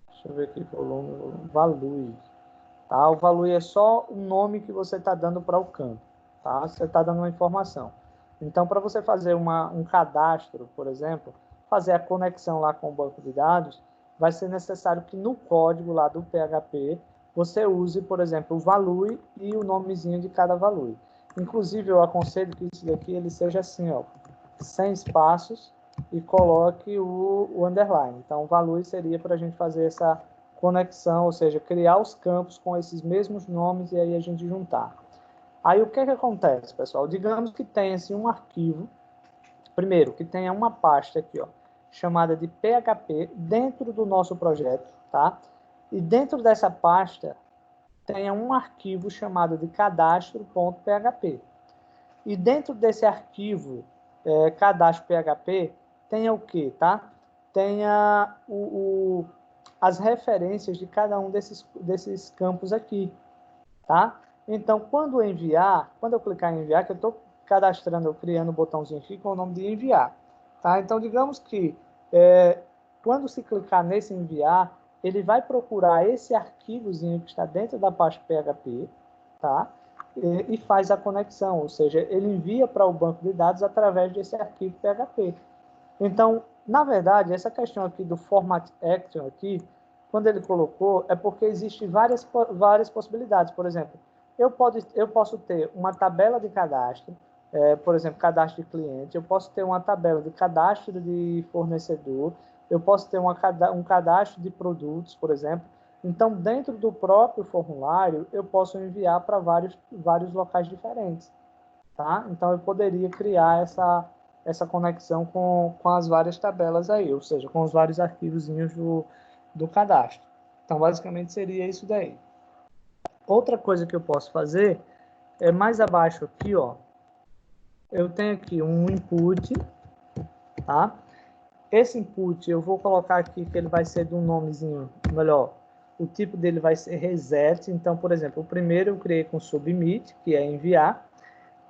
Deixa eu ver aqui, volume, valor. Tá? O valor é só o nome que você está dando para o campo, tá? Você está dando uma informação. Então, para você fazer um cadastro, por exemplo, fazer a conexão lá com o banco de dados, vai ser necessário que no código lá do PHP você use, por exemplo, o valor e o nomezinho de cada valor. Inclusive, eu aconselho que isso daqui ele seja assim, ó, sem espaços e coloque o underline. Então, o valor seria para a gente fazer essa conexão, ou seja, criar os campos com esses mesmos nomes e aí a gente juntar. Aí o que acontece, pessoal? Digamos que tenha assim, um arquivo, primeiro, que tenha uma pasta aqui, ó, chamada de PHP dentro do nosso projeto, tá? E dentro dessa pasta tenha um arquivo chamado de cadastro.php. E dentro desse arquivo cadastro.php tenha o que, tá? Tenha as referências de cada um desses campos aqui, tá? Então, quando eu clicar em enviar, que eu estou cadastrando, criando um botãozinho aqui com o nome de enviar, tá? Então, digamos que quando se clicar nesse enviar, ele vai procurar esse arquivozinho que está dentro da pasta PHP, tá? E faz a conexão, ou seja, ele envia para o banco de dados através desse arquivo PHP. Então, na verdade, essa questão aqui do format action aqui, quando ele colocou, é porque existem várias possibilidades. Por exemplo, eu posso ter uma tabela de cadastro, por exemplo, cadastro de cliente, eu posso ter uma tabela de cadastro de fornecedor, eu posso ter um cadastro de produtos, por exemplo. Então, dentro do próprio formulário, eu posso enviar para vários locais diferentes, tá? Então, eu poderia criar essa conexão com as várias tabelas aí, ou seja, com os vários arquivozinhos do cadastro. Então, basicamente, seria isso daí. Outra coisa que eu posso fazer é mais abaixo aqui, ó, eu tenho aqui um input, tá? Esse input eu vou colocar aqui que ele vai ser de um nomezinho, melhor, o tipo dele vai ser reset. Então, por exemplo, o primeiro eu criei com submit, que é enviar.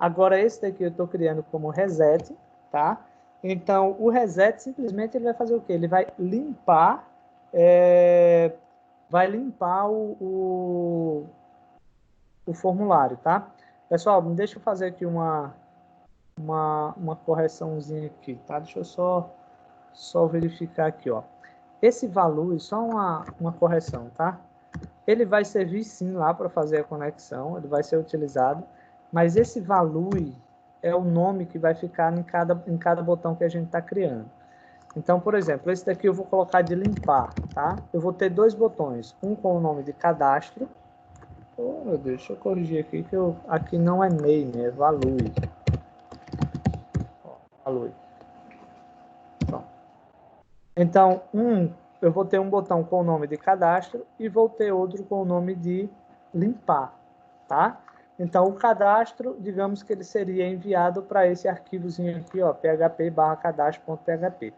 Agora, esse daqui eu estou criando como reset, tá? Então, o reset simplesmente ele vai fazer o quê? Ele vai limpar, o formulário, tá? Pessoal, deixa eu fazer aqui uma correçãozinha aqui, tá? Deixa eu só verificar aqui, ó. Esse valor, só uma correção, tá? Ele vai servir sim lá para fazer a conexão, ele vai ser utilizado, mas esse valor é o nome que vai ficar em cada botão que a gente está criando. Então, por exemplo, esse daqui eu vou colocar de limpar, tá? Eu vou ter dois botões, um com o nome de cadastro. Oh, meu Deus, deixa eu corrigir aqui, que aqui não é name, é value. Ó, value. Pronto. Então, eu vou ter um botão com o nome de cadastro e vou ter outro com o nome de limpar, tá? Então, o cadastro, digamos que ele seria enviado para esse arquivozinho aqui, ó, php/cadastro.php,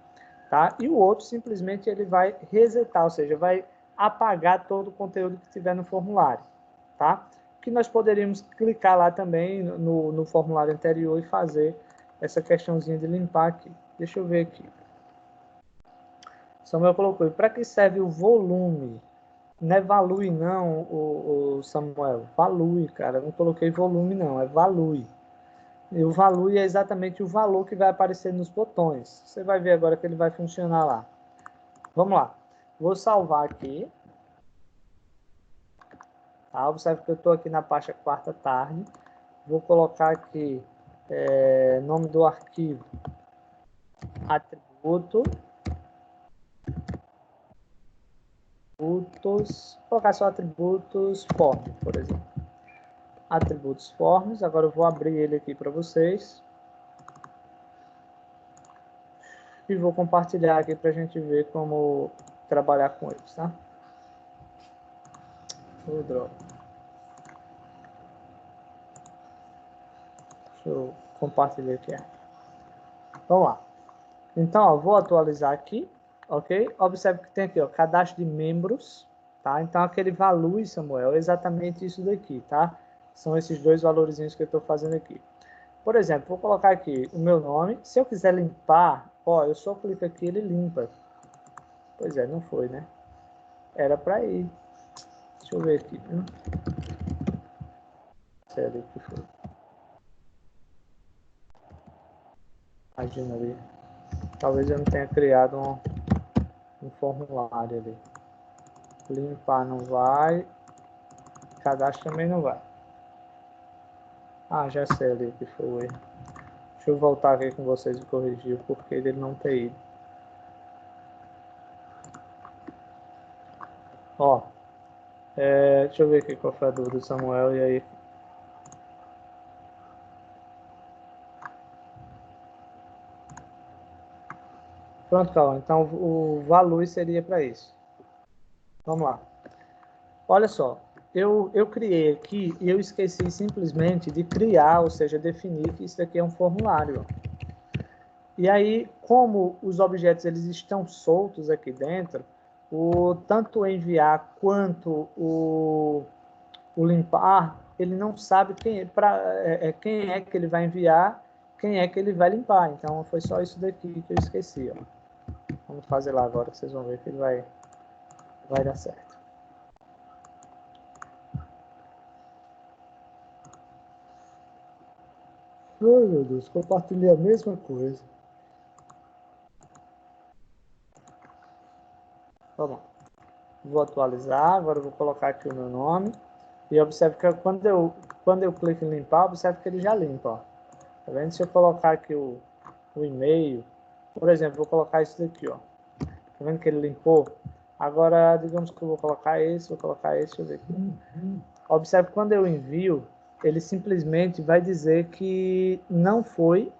tá? E o outro, simplesmente, ele vai resetar, ou seja, vai apagar todo o conteúdo que tiver no formulário, tá? Que nós poderíamos clicar lá também no formulário anterior e fazer essa questãozinha de limpar aqui. Deixa eu ver aqui. Samuel colocou, para que serve o volume? Não é value não, o Samuel. Value, cara. Eu não coloquei volume não, é value. E o value é exatamente o valor que vai aparecer nos botões. Você vai ver agora que ele vai funcionar lá. Vamos lá. Vou salvar aqui. Tá? Observe que eu estou aqui na pasta quarta tarde. Vou colocar aqui nome do arquivo, atributo. Vou colocar só atributos form, por exemplo. Atributos forms, agora eu vou abrir ele aqui para vocês. E vou compartilhar aqui para a gente ver como trabalhar com eles, tá? Droga. Deixa eu compartilhar aqui. Vamos lá. Então, ó, vou atualizar aqui, ok? Observe que tem aqui, ó, cadastro de membros, tá? Então, aquele value, Samuel, é exatamente isso daqui, tá? São esses dois valorzinhos que eu estou fazendo aqui. Por exemplo, vou colocar aqui o meu nome. Se eu quiser limpar, ó, eu só clico aqui e ele limpa. Pois é, não foi, né? Era para ir. Deixa eu ver aqui. Sério que foi. Imagina ali. Talvez eu não tenha criado um formulário ali. Limpar não vai. Cadastro também não vai. Ah, já sei ali que foi. Deixa eu voltar aqui com vocês e corrigir o porquê dele não ter ido. Ó. Deixa eu ver aqui qual foi a dúvida do Samuel e aí. Pronto, Cauã. Então o value seria para isso. Vamos lá. Olha só. Eu criei aqui e eu esqueci simplesmente de criar, ou seja, definir que isso aqui é um formulário. E aí, como os objetos eles estão soltos aqui dentro, tanto o enviar quanto o limpar, ele não sabe quem é que ele vai enviar, quem é que ele vai limpar. Então, foi só isso daqui que eu esqueci. Ó. Vamos fazer lá agora, que vocês vão ver que ele vai dar certo. Ai, meu Deus, compartilhei a mesma coisa. Vamos lá. Vou atualizar, agora eu vou colocar aqui o meu nome. E observe que quando eu clico em limpar, observe que ele já limpa. Ó. Tá vendo? Se eu colocar aqui o e-mail, por exemplo, vou colocar isso daqui, ó. Tá vendo que ele limpou? Agora, digamos que eu vou colocar esse, deixa eu ver aqui. Observe que quando eu envio, ele simplesmente vai dizer que não foi,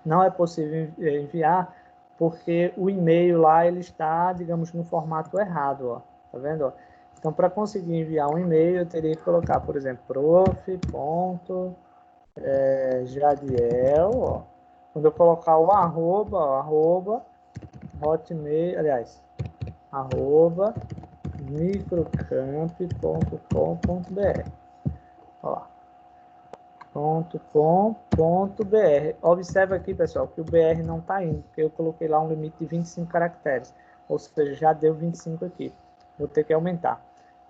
não é possível enviar, porque o e-mail lá ele está, digamos, no formato errado, ó. Tá vendo? Ó? Então, para conseguir enviar um e-mail, eu teria que colocar, por exemplo, prof.jadiel, ó. Quando eu colocar o arroba, hotmail, aliás, arroba microcamp.com.br. Olha lá. .com.br. Observe aqui, pessoal, que o BR não está indo, porque eu coloquei lá um limite de 25 caracteres. Ou seja, já deu 25 aqui. Vou ter que aumentar.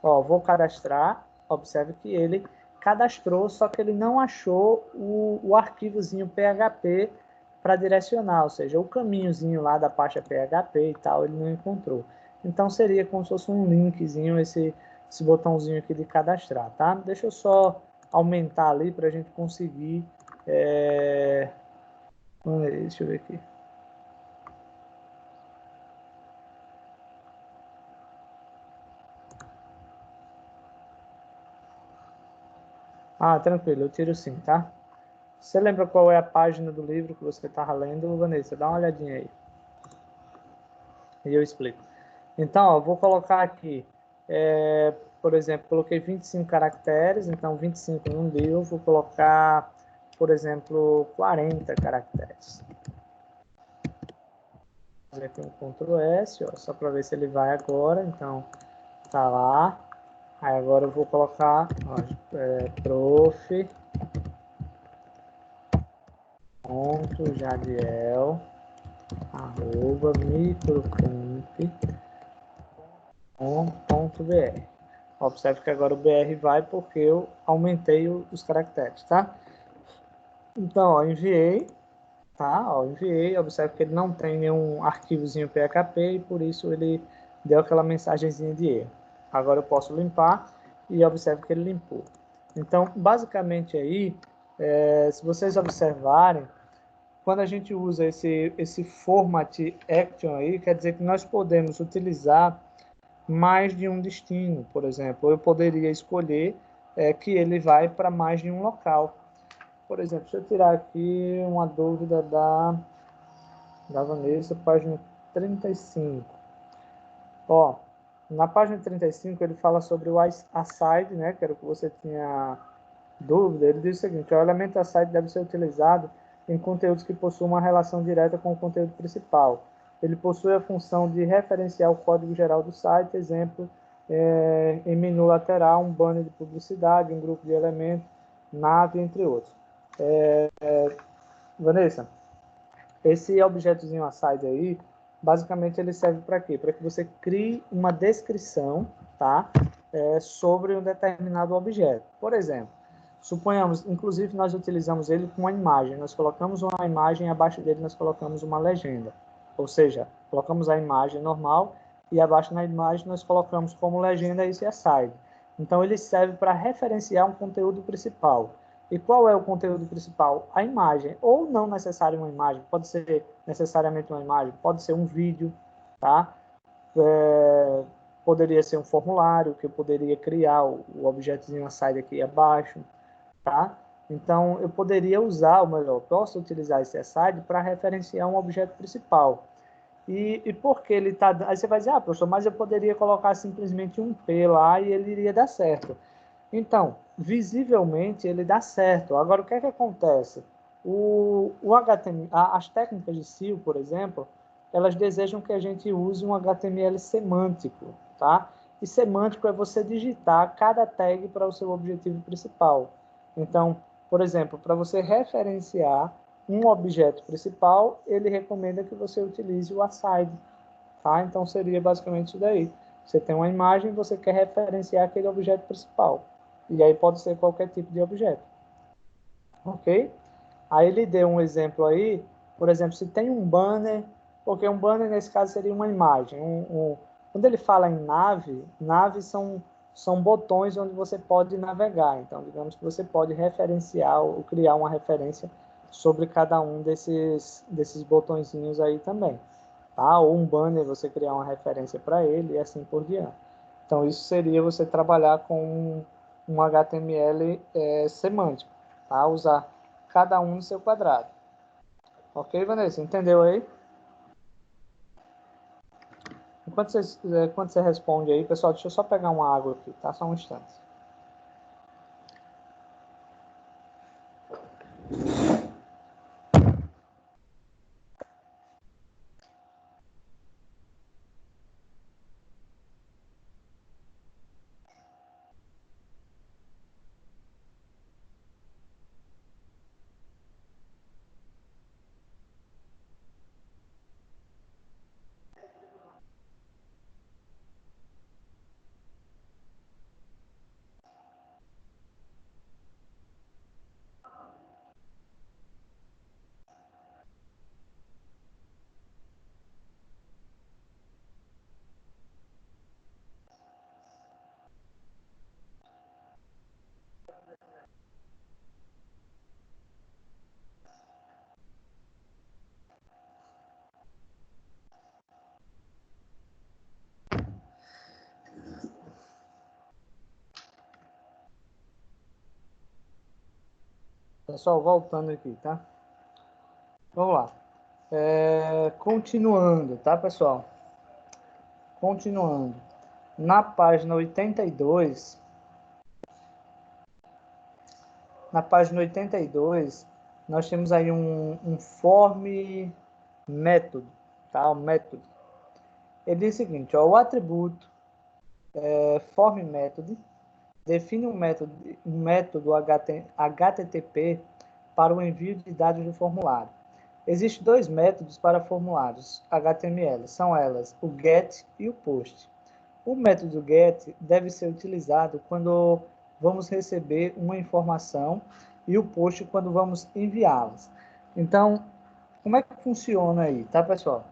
Ó, vou cadastrar. Observe que ele cadastrou, só que ele não achou o arquivozinho PHP para direcionar, ou seja, o caminhozinho lá da pasta PHP e tal, ele não encontrou. Então, seria como se fosse um linkzinho, esse botãozinho aqui de cadastrar, tá? Deixa eu só aumentar ali para a gente conseguir... deixa eu ver aqui. Tranquilo, eu tiro sim, tá? Você lembra qual é a página do livro que você estava lendo, Vanessa? Dá uma olhadinha aí. E eu explico. Então, ó, vou colocar aqui, por exemplo, coloquei 25 caracteres, então 25 não deu, vou colocar, por exemplo, 40 caracteres. Vou fazer aqui um Ctrl S, ó, só para ver se ele vai agora, então tá lá. Aí agora eu vou colocar, ó, prof. Jadiel @microcamp.br. Observe que agora o BR vai porque eu aumentei os caracteres, tá? Então, ó, enviei, tá? Ó, enviei, observe que ele não tem nenhum arquivozinho PHP e por isso ele deu aquela mensagenzinha de erro. Agora eu posso limpar e observe que ele limpou. Então, basicamente aí, se vocês observarem, quando a gente usa esse format action aí, quer dizer que nós podemos utilizar mais de um destino, por exemplo. Eu poderia escolher que ele vai para mais de um local. Por exemplo, se eu tirar aqui uma dúvida da Vanessa, página 35. Ó, na página 35 ele fala sobre o aside, né, que era o que você tinha dúvida. Ele diz o seguinte: o elemento aside deve ser utilizado em conteúdos que possuam uma relação direta com o conteúdo principal. Ele possui a função de referenciar o código geral do site, exemplo, em menu lateral, um banner de publicidade, um grupo de elementos, nave, entre outros. Vanessa, esse objetozinho aside aí, basicamente ele serve para quê? Para que você crie uma descrição, tá? Sobre um determinado objeto. Por exemplo, suponhamos, inclusive nós utilizamos ele com uma imagem. Nós colocamos uma imagem, abaixo dele nós colocamos uma legenda. Ou seja, colocamos a imagem normal e abaixo na imagem nós colocamos como legenda esse aside. Então ele serve para referenciar um conteúdo principal. E qual é o conteúdo principal? A imagem, ou não necessário uma imagem, pode ser necessariamente uma imagem, pode ser um vídeo, tá? Poderia ser um formulário que eu poderia criar o objetozinho aside aqui abaixo, tá? Então, eu poderia usar, ou melhor, posso utilizar esse aside para referenciar um objeto principal. E por que ele está... Aí você vai dizer, professor, mas eu poderia colocar simplesmente um P lá e ele iria dar certo. Então, visivelmente ele dá certo. Agora, o que é que acontece? O HTML, as técnicas de SEO, por exemplo, elas desejam que a gente use um HTML semântico, tá? E semântico é você digitar cada tag para o seu objetivo principal. Então, por exemplo, para você referenciar um objeto principal, ele recomenda que você utilize o aside, tá? Então, seria basicamente isso daí. Você tem uma imagem e você quer referenciar aquele objeto principal. E aí pode ser qualquer tipo de objeto. Ok? Aí ele deu um exemplo aí, por exemplo, se tem um banner, porque um banner nesse caso seria uma imagem. Quando ele fala em nave, naves são botões onde você pode navegar. Então, digamos que você pode referenciar ou criar uma referência sobre cada um desses botõezinhos aí também. Tá? Ou um banner, você criar uma referência para ele e assim por diante. Então, isso seria você trabalhar com um HTML semântico, tá? Usar cada um no seu quadrado. Ok, Vanessa? Entendeu aí? Enquanto você responde aí, pessoal, deixa eu só pegar uma água aqui, tá? Só um instante. Pessoal, voltando aqui, tá? Vamos lá. Continuando, tá, pessoal? Continuando. Na página 82, nós temos aí um form método, tá? O método. Ele diz o seguinte, ó, o atributo form method define um método HTTP para o envio de dados do formulário. Existem dois métodos para formulários HTML, são elas o GET e o POST. O método GET deve ser utilizado quando vamos receber uma informação e o POST quando vamos enviá-las. Então, como é que funciona aí, tá, pessoal?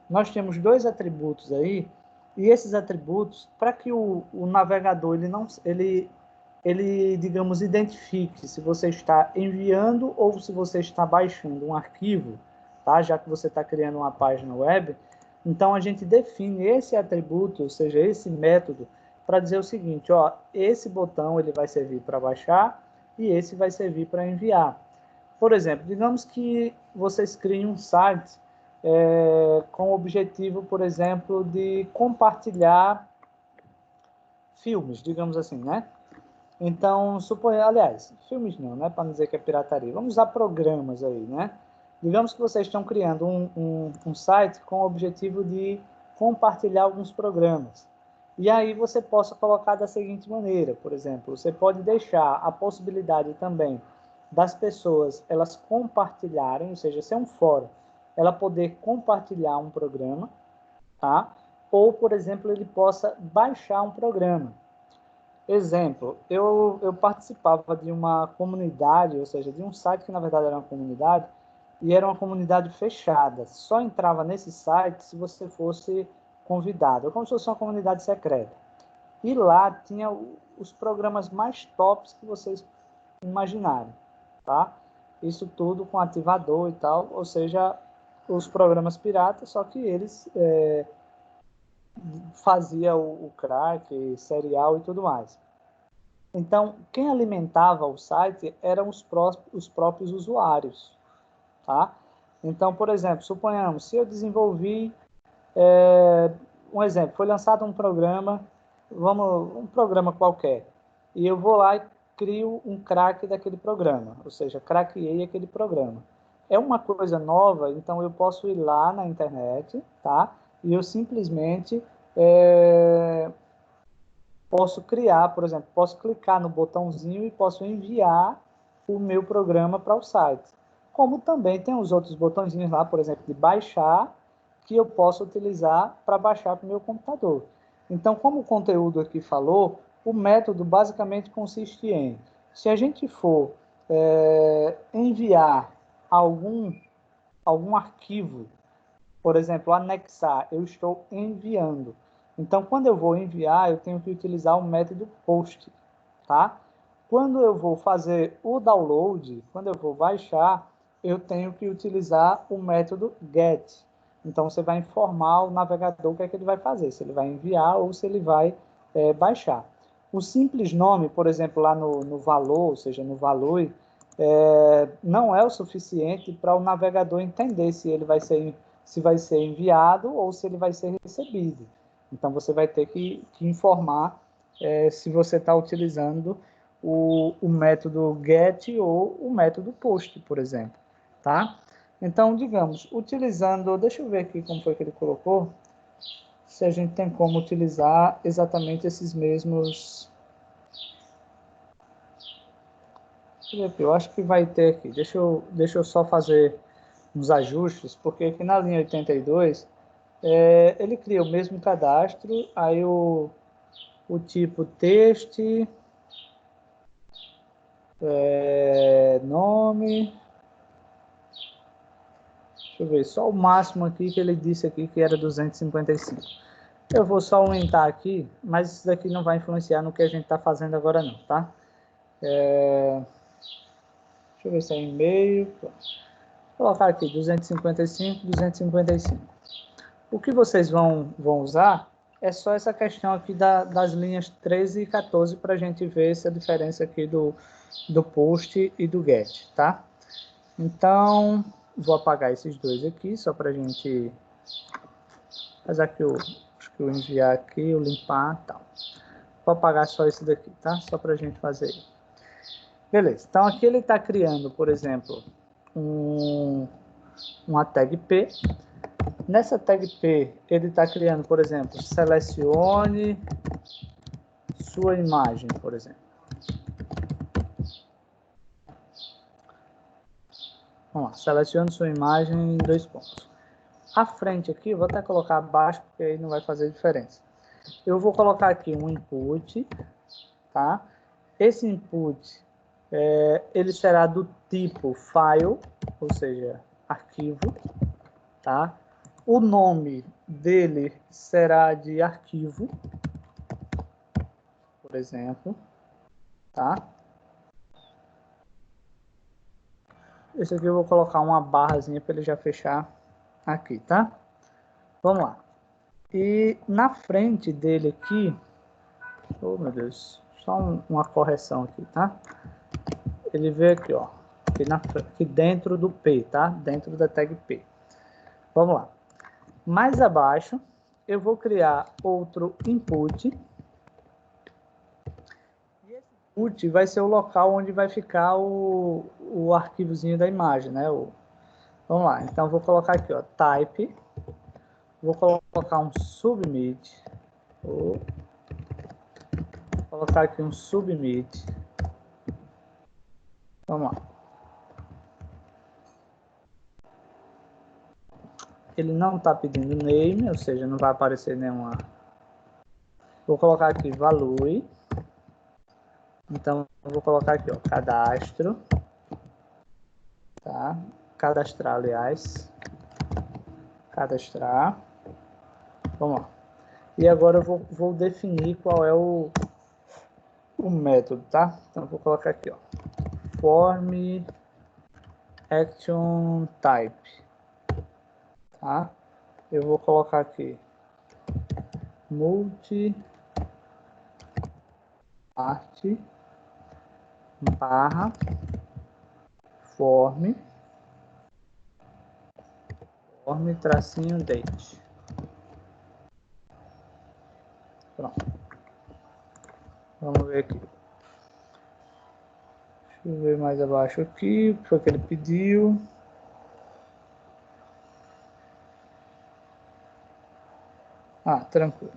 Nós temos dois atributos aí, e esses atributos, para que o navegador ele, digamos, identifique se você está enviando ou se você está baixando um arquivo, tá? Já que você está criando uma página web, então a gente define esse atributo, ou seja, esse método, para dizer o seguinte, ó, esse botão ele vai servir para baixar e esse vai servir para enviar. Por exemplo, digamos que vocês criem um site com o objetivo, por exemplo, de compartilhar filmes, digamos assim, né? Então, aliás, filmes não, né? Para não dizer que é pirataria. Vamos usar programas aí, né? Digamos que vocês estão criando um site com o objetivo de compartilhar alguns programas. E aí você possa colocar da seguinte maneira, por exemplo, você pode deixar a possibilidade também das pessoas elas compartilharem, ou seja, ser um fórum, ela poder compartilhar um programa, tá? Ou, por exemplo, ele possa baixar um programa. Exemplo, eu participava de uma comunidade, ou seja, de um site que na verdade era uma comunidade, e era uma comunidade fechada. Só entrava nesse site se você fosse convidado, como se fosse uma comunidade secreta. E lá tinha os programas mais tops que vocês imaginarem, tá? Isso tudo com ativador e tal, ou seja, os programas piratas, só que eles fazia o crack, serial e tudo mais. Então, quem alimentava o site eram os próprios usuários, tá? Então, por exemplo, suponhamos, se eu desenvolvi, um exemplo, foi lançado um programa, um programa qualquer, e eu vou lá e crio um crack daquele programa, ou seja, craqueei aquele programa. É uma coisa nova, então eu posso ir lá na internet, tá? E eu simplesmente posso criar, por exemplo, posso clicar no botãozinho e posso enviar o meu programa para o site. Como também tem os outros botõezinhos lá, por exemplo, de baixar, que eu posso utilizar para baixar para o meu computador. Então, como o conteúdo aqui falou, o método basicamente consiste em, se a gente for enviar algum arquivo, por exemplo, anexar, eu estou enviando. Então, quando eu vou enviar, eu tenho que utilizar o método POST, tá? Quando eu vou fazer o download, quando eu vou baixar, eu tenho que utilizar o método GET. Então, você vai informar o navegador o que é que ele vai fazer, se ele vai enviar ou se ele vai baixar. O simples nome, por exemplo, lá no valor, ou seja, no valor, não é o suficiente para o navegador entender se vai ser enviado ou se ele vai ser recebido. Então, você vai ter que informar se você está utilizando o método GET ou o método POST, por exemplo, tá? Então, digamos, utilizando, deixa eu ver aqui como foi que ele colocou, se a gente tem como utilizar exatamente esses mesmos. Eu acho que vai ter aqui, deixa eu só fazer uns ajustes, porque aqui na linha 82, ele cria o mesmo cadastro, aí o tipo texto, nome, deixa eu ver, só o máximo aqui que ele disse aqui que era 255. Eu vou só aumentar aqui, mas isso daqui não vai influenciar no que a gente está fazendo agora não, tá? Deixa eu ver se é e-mail, vou colocar aqui 255, 255. O que vocês vão usar é só essa questão aqui das linhas 13 e 14 para a gente ver essa diferença aqui do post e do get, tá? Então, vou apagar esses dois aqui, só para a gente... Apesar que acho que eu enviar aqui, eu limpar e tal. Vou apagar só esse daqui, tá? Só para a gente fazer. Beleza, então aqui ele está criando, por exemplo, uma tag P. Nessa tag P, ele está criando, por exemplo, selecione sua imagem, por exemplo. Vamos lá, selecione sua imagem em 2 pontos. A frente aqui, vou até colocar abaixo, porque aí não vai fazer diferença. Eu vou colocar aqui um input, tá? Esse input, ele será do tipo file, ou seja, arquivo, tá? O nome dele será de arquivo, por exemplo, tá? Esse aqui eu vou colocar uma barrazinha para ele já fechar aqui, tá? Vamos lá. E na frente dele aqui, oh meu Deus, só uma correção aqui, tá? Ele veio aqui, ó, aqui dentro do P, tá? Dentro da tag P. Vamos lá. Mais abaixo, eu vou criar outro input. E esse input vai ser o local onde vai ficar o arquivozinho da imagem, né? Vamos lá, então eu vou colocar aqui, ó, type. Vou colocar um submit. Vou colocar aqui um submit. Vamos lá. Ele não está pedindo name, ou seja, não vai aparecer nenhuma. Vou colocar aqui value. Então, eu vou colocar aqui, ó, cadastro. Tá? Cadastrar, aliás. Cadastrar. Vamos lá. E agora eu vou definir qual é o método, tá? Então, eu vou colocar aqui, ó, form action type. Tá? Eu vou colocar aqui multi art barra form tracinho date. Pronto. Vamos ver aqui. Deixa eu ver mais abaixo aqui, o que foi que ele pediu. Ah, tranquilo.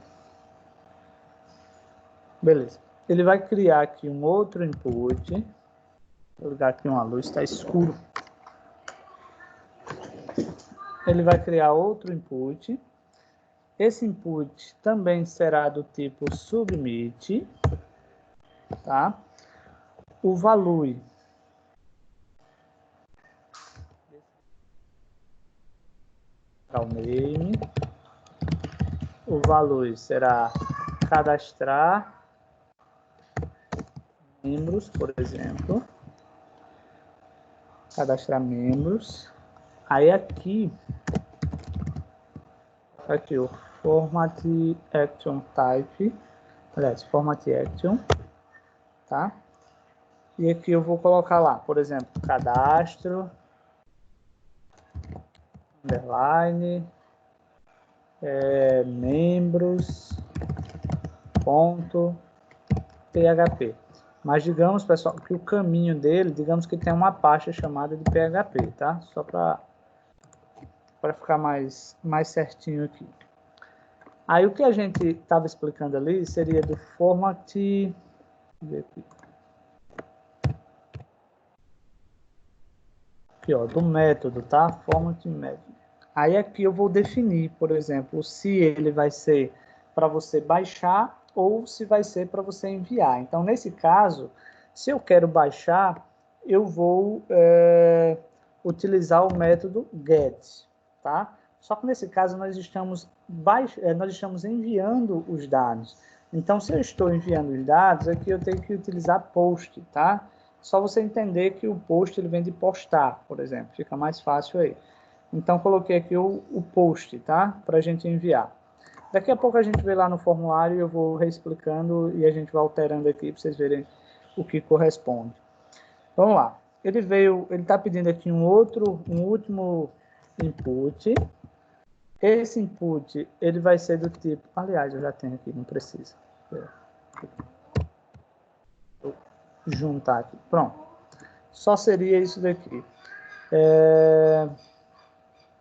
Beleza. Ele vai criar aqui um outro input. Vou ligar aqui uma luz, está escuro. Ele vai criar outro input. Esse input também será do tipo submit, tá? O value o name. O value será cadastrar membros, por exemplo. Cadastrar membros. Aí aqui o format action type, aliás, format action, tá? E aqui eu vou colocar lá, por exemplo, cadastro, underline, membros, ponto, PHP. Mas digamos, pessoal, que o caminho dele, digamos que tem uma pasta chamada de PHP, tá? Só para ficar mais certinho aqui. Aí o que a gente estava explicando ali seria do format, deixa eu ver aqui, ó, do método, tá? Format método. Aí aqui eu vou definir, por exemplo, se ele vai ser para você baixar ou se vai ser para você enviar. Então, nesse caso, se eu quero baixar, eu vou utilizar o método get, tá? Só que nesse caso nós estamos enviando os dados. Então, se eu estou enviando os dados, aqui eu tenho que utilizar post, tá? Só você entender que o post ele vem de postar, por exemplo, fica mais fácil aí. Então, coloquei aqui o post, tá? Para a gente enviar. Daqui a pouco a gente vê lá no formulário, eu vou reexplicando e a gente vai alterando aqui para vocês verem o que corresponde. Vamos lá. Ele está pedindo aqui um último input. Esse input, ele vai ser do tipo, aliás, eu já tenho aqui, não precisa. Vou juntar aqui, pronto. Só seria isso daqui.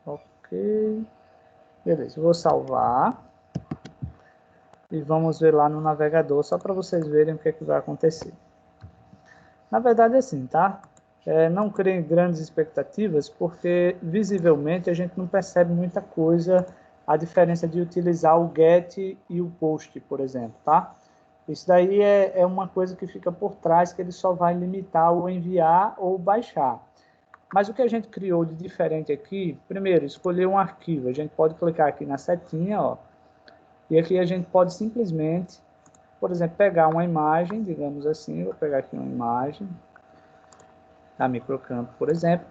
Ok. Beleza, eu vou salvar. E vamos ver lá no navegador, só para vocês verem o que é que vai acontecer. Na verdade é assim, tá? Não criem grandes expectativas, porque visivelmente a gente não percebe muita coisa, a diferença de utilizar o get e o post, por exemplo, tá? Isso daí é uma coisa que fica por trás, que ele só vai limitar o enviar ou baixar. Mas o que a gente criou de diferente aqui, primeiro, escolher um arquivo. A gente pode clicar aqui na setinha, ó, e aqui a gente pode simplesmente, por exemplo, pegar uma imagem, digamos assim, vou pegar aqui uma imagem, da microcampo, por exemplo,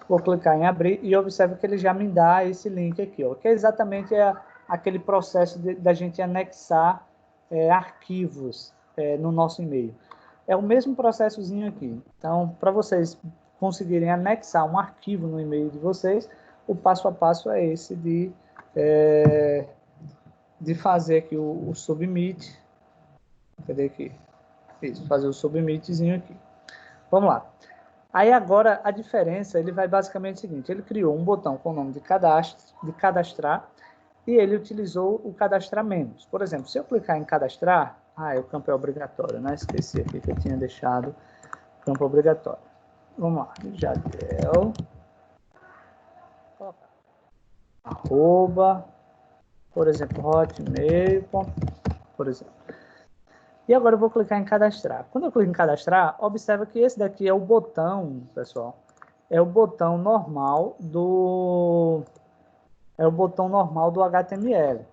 vou clicar em abrir e observa que ele já me dá esse link aqui, ó, que é exatamente aquele processo da gente anexar arquivos no nosso e-mail. É o mesmo processozinho aqui. Então, para vocês conseguirem anexar um arquivo no e-mail de vocês, o passo a passo é esse de fazer aqui o submit. Cadê aqui? Isso, fazer o submitzinho aqui. Vamos lá. Aí agora a diferença, ele vai basicamente o seguinte, ele criou um botão com o nome de cadastrar, e ele utilizou o cadastrar menos. Por exemplo, se eu clicar em cadastrar, o campo é obrigatório, né? Esqueci aqui que eu tinha deixado o campo obrigatório. Vamos lá, Jadiel, arroba, por exemplo, hotmail, por exemplo. E agora eu vou clicar em cadastrar. Quando eu clico em cadastrar, observa que esse daqui é o botão, pessoal, é o botão normal do HTML.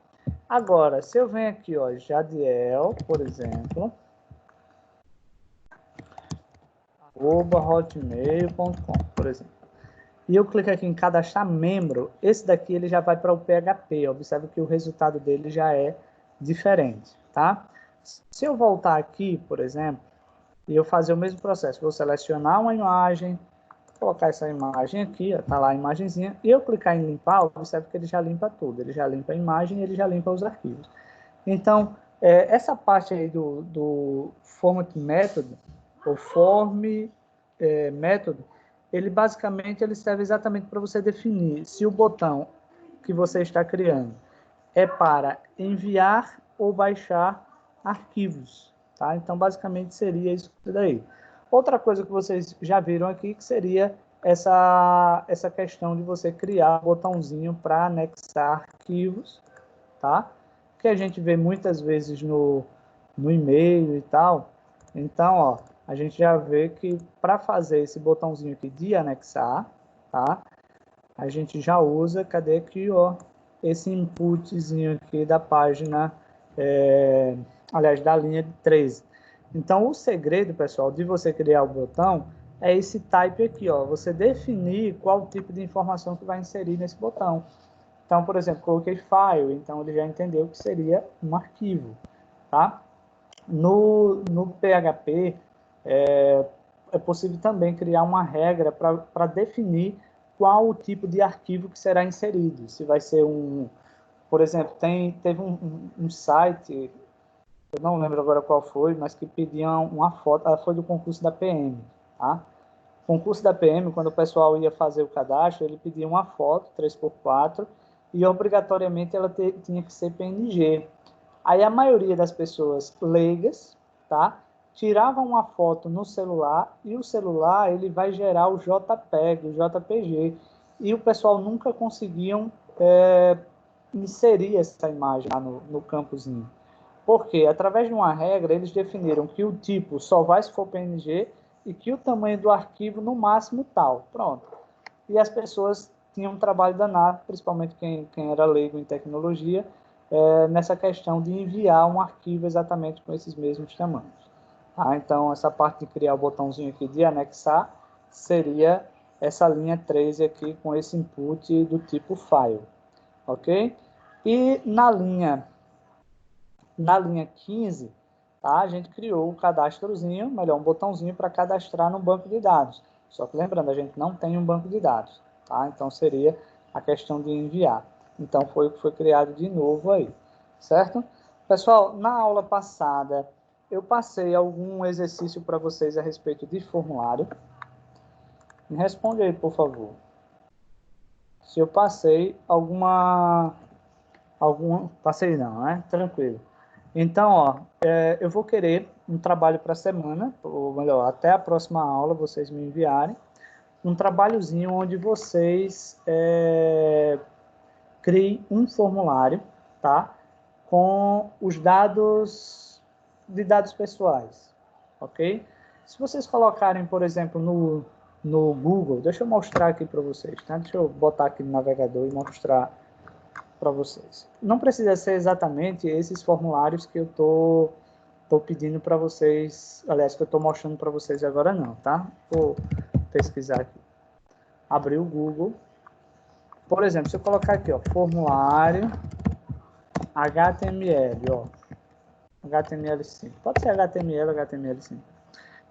Agora, se eu venho aqui, ó, Jadiel, por exemplo, @hotmail.com, por exemplo, e eu clico aqui em cadastrar membro, esse daqui ele já vai para o PHP. Observe que o resultado dele já é diferente, tá? Se eu voltar aqui, por exemplo, e eu fazer o mesmo processo, vou selecionar uma imagem, colocar essa imagem aqui, está lá a imagenzinha, e eu clicar em limpar, observe que ele já limpa tudo, ele já limpa a imagem e ele já limpa os arquivos. Então, essa parte aí do format method, ou form method, ele basicamente ele serve exatamente para você definir se o botão que você está criando é para enviar ou baixar arquivos, tá? Então, basicamente, seria isso daí. Outra coisa que vocês já viram aqui, que seria essa questão de você criar um botãozinho para anexar arquivos, tá? Que a gente vê muitas vezes no e-mail e tal. Então, ó, a gente já vê que para fazer esse botãozinho aqui de anexar, tá? A gente já usa, cadê aqui, ó, esse inputzinho aqui da página, aliás, da linha 13. Então, o segredo, pessoal, de você criar o botão é esse type aqui, ó, você definir qual tipo de informação que vai inserir nesse botão. Então, por exemplo, coloquei file, então ele já entendeu que seria um arquivo, tá? No PHP, é possível também criar uma regra para definir qual o tipo de arquivo que será inserido. Se vai ser por exemplo, teve um site, eu não lembro agora qual foi, mas que pediam uma foto, foi do concurso da PM, tá? O concurso da PM, quando o pessoal ia fazer o cadastro, ele pedia uma foto 3x4 e obrigatoriamente ela tinha que ser PNG. Aí a maioria das pessoas leigas, tá? Tiravam uma foto no celular e o celular ele vai gerar o JPEG, o JPG. E o pessoal nunca conseguiam inserir essa imagem lá no campozinho. Porque, através de uma regra, eles definiram que o tipo só vai se for PNG e que o tamanho do arquivo, no máximo, tal. Pronto. E as pessoas tinham um trabalho danado, principalmente quem era leigo em tecnologia, nessa questão de enviar um arquivo exatamente com esses mesmos tamanhos. Tá? Então, essa parte de criar o botãozinho aqui de anexar seria essa linha 13 aqui com esse input do tipo file. Ok? E na linha na linha 15, tá, a gente criou o cadastrozinho, melhor, um botãozinho para cadastrar no banco de dados. Só que lembrando, a gente não tem um banco de dados, tá? Então seria a questão de enviar. Então foi o que foi criado de novo aí, certo? Pessoal, na aula passada eu passei algum exercício para vocês a respeito de formulário. Me responde aí, por favor. Se eu passei passei não, né? Tranquilo. Então, ó, eu vou querer um trabalho para a semana, ou melhor, até a próxima aula vocês me enviarem, um trabalhozinho onde vocês criem um formulário, tá? Com os dados de dados pessoais, ok? Se vocês colocarem, por exemplo, no Google, deixa eu mostrar aqui para vocês, tá? Deixa eu botar aqui no navegador e mostrar para vocês. Não precisa ser exatamente esses formulários que eu tô pedindo para vocês, aliás, que eu estou mostrando para vocês agora não, tá? Vou pesquisar aqui. Abrir o Google. Por exemplo, se eu colocar aqui, ó, formulário HTML, ó, HTML5. Pode ser HTML, HTML5.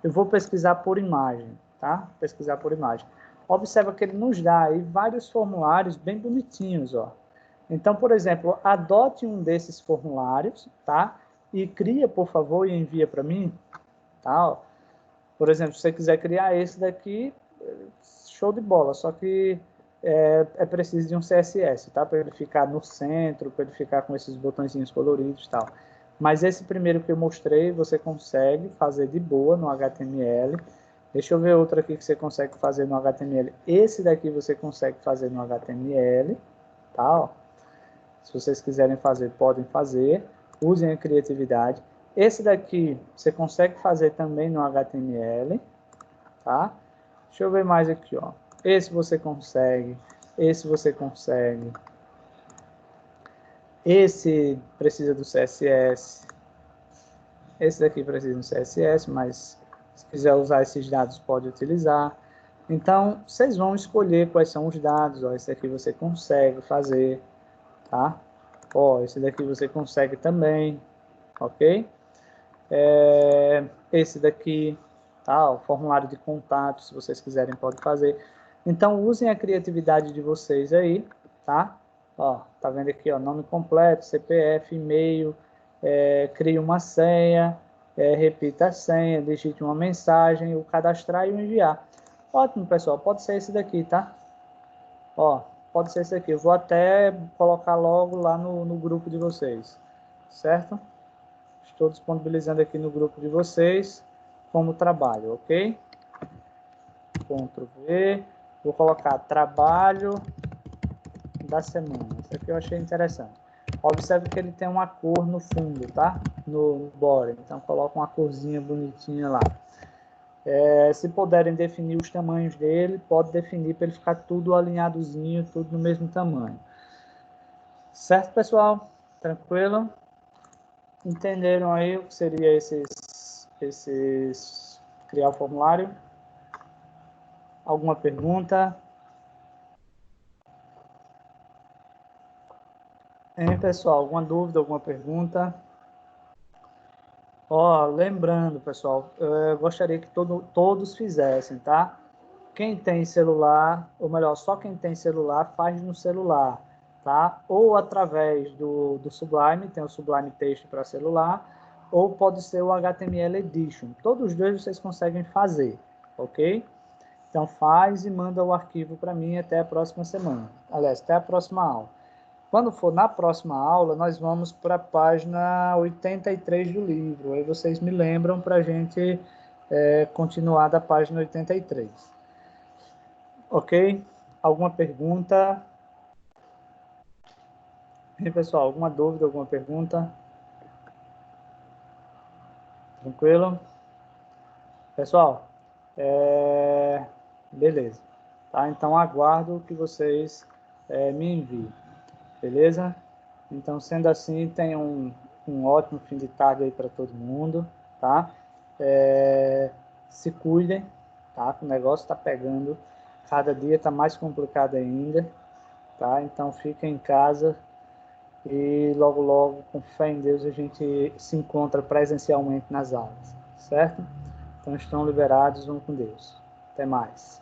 Eu vou pesquisar por imagem, tá? Pesquisar por imagem. Observa que ele nos dá aí vários formulários bem bonitinhos, ó. Então, por exemplo, adote um desses formulários, tá? E cria, por favor, e envia para mim, tá? Por exemplo, se você quiser criar esse daqui, show de bola, só que é preciso de um CSS, tá? Para ele ficar no centro, para ele ficar com esses botõezinhos coloridos e tal. Mas esse primeiro que eu mostrei, você consegue fazer de boa no HTML. Deixa eu ver outro aqui que você consegue fazer no HTML. Esse daqui você consegue fazer no HTML, tá? Ó. Se vocês quiserem fazer, podem fazer. Usem a criatividade. Esse daqui você consegue fazer também no HTML, tá? Deixa eu ver mais aqui, ó. Esse você consegue. Esse você consegue. Esse precisa do CSS. Esse daqui precisa do CSS, mas se quiser usar esses dados, pode utilizar. Então, vocês vão escolher quais são os dados. Ó, esse aqui você consegue fazer, tá? Ó, esse daqui você consegue também, ok? Esse daqui, tá? O formulário de contato, se vocês quiserem, pode fazer. Então, usem a criatividade de vocês aí, tá? Ó, tá vendo aqui, ó, nome completo, CPF, e-mail, crie uma senha, repita a senha, digite uma mensagem, o cadastrar e o enviar. Ótimo, pessoal, pode ser esse daqui, tá? Ó, pode ser esse aqui. Eu vou até colocar logo lá no grupo de vocês, certo? Estou disponibilizando aqui no grupo de vocês como trabalho, ok? Ctrl V. Vou colocar trabalho da semana. Isso aqui eu achei interessante. Observe que ele tem uma cor no fundo, tá? No border. Então, coloca uma corzinha bonitinha lá. Se puderem definir os tamanhos dele, pode definir para ele ficar tudo alinhadozinho, tudo no mesmo tamanho. Certo, pessoal? Tranquilo? Entenderam aí o que seria criar o formulário? Alguma pergunta? Hein, pessoal? Alguma dúvida, alguma pergunta? Ó, lembrando, pessoal, eu gostaria que todos fizessem, tá? Quem tem celular, ou melhor, só quem tem celular faz no celular, tá? Ou através do Sublime, tem o Sublime Text para celular, ou pode ser o HTML Edition. Todos os dois vocês conseguem fazer, ok? Então faz e manda o arquivo para mim até a próxima semana. Aliás, até a próxima aula. Quando for na próxima aula, nós vamos para a página 83 do livro. Aí vocês me lembram para a gente continuar da página 83. Ok? Alguma pergunta? E aí, pessoal, alguma dúvida, alguma pergunta? Tranquilo? Pessoal, beleza. Tá? Então, aguardo que vocês me enviem. Beleza? Então, sendo assim, tenham um ótimo fim de tarde aí para todo mundo, tá? Se cuidem, tá? O negócio está pegando, cada dia está mais complicado ainda, tá? Então, fiquem em casa, e logo, logo, com fé em Deus, a gente se encontra presencialmente nas aulas, certo? Então estão liberados, vão com Deus. Até mais.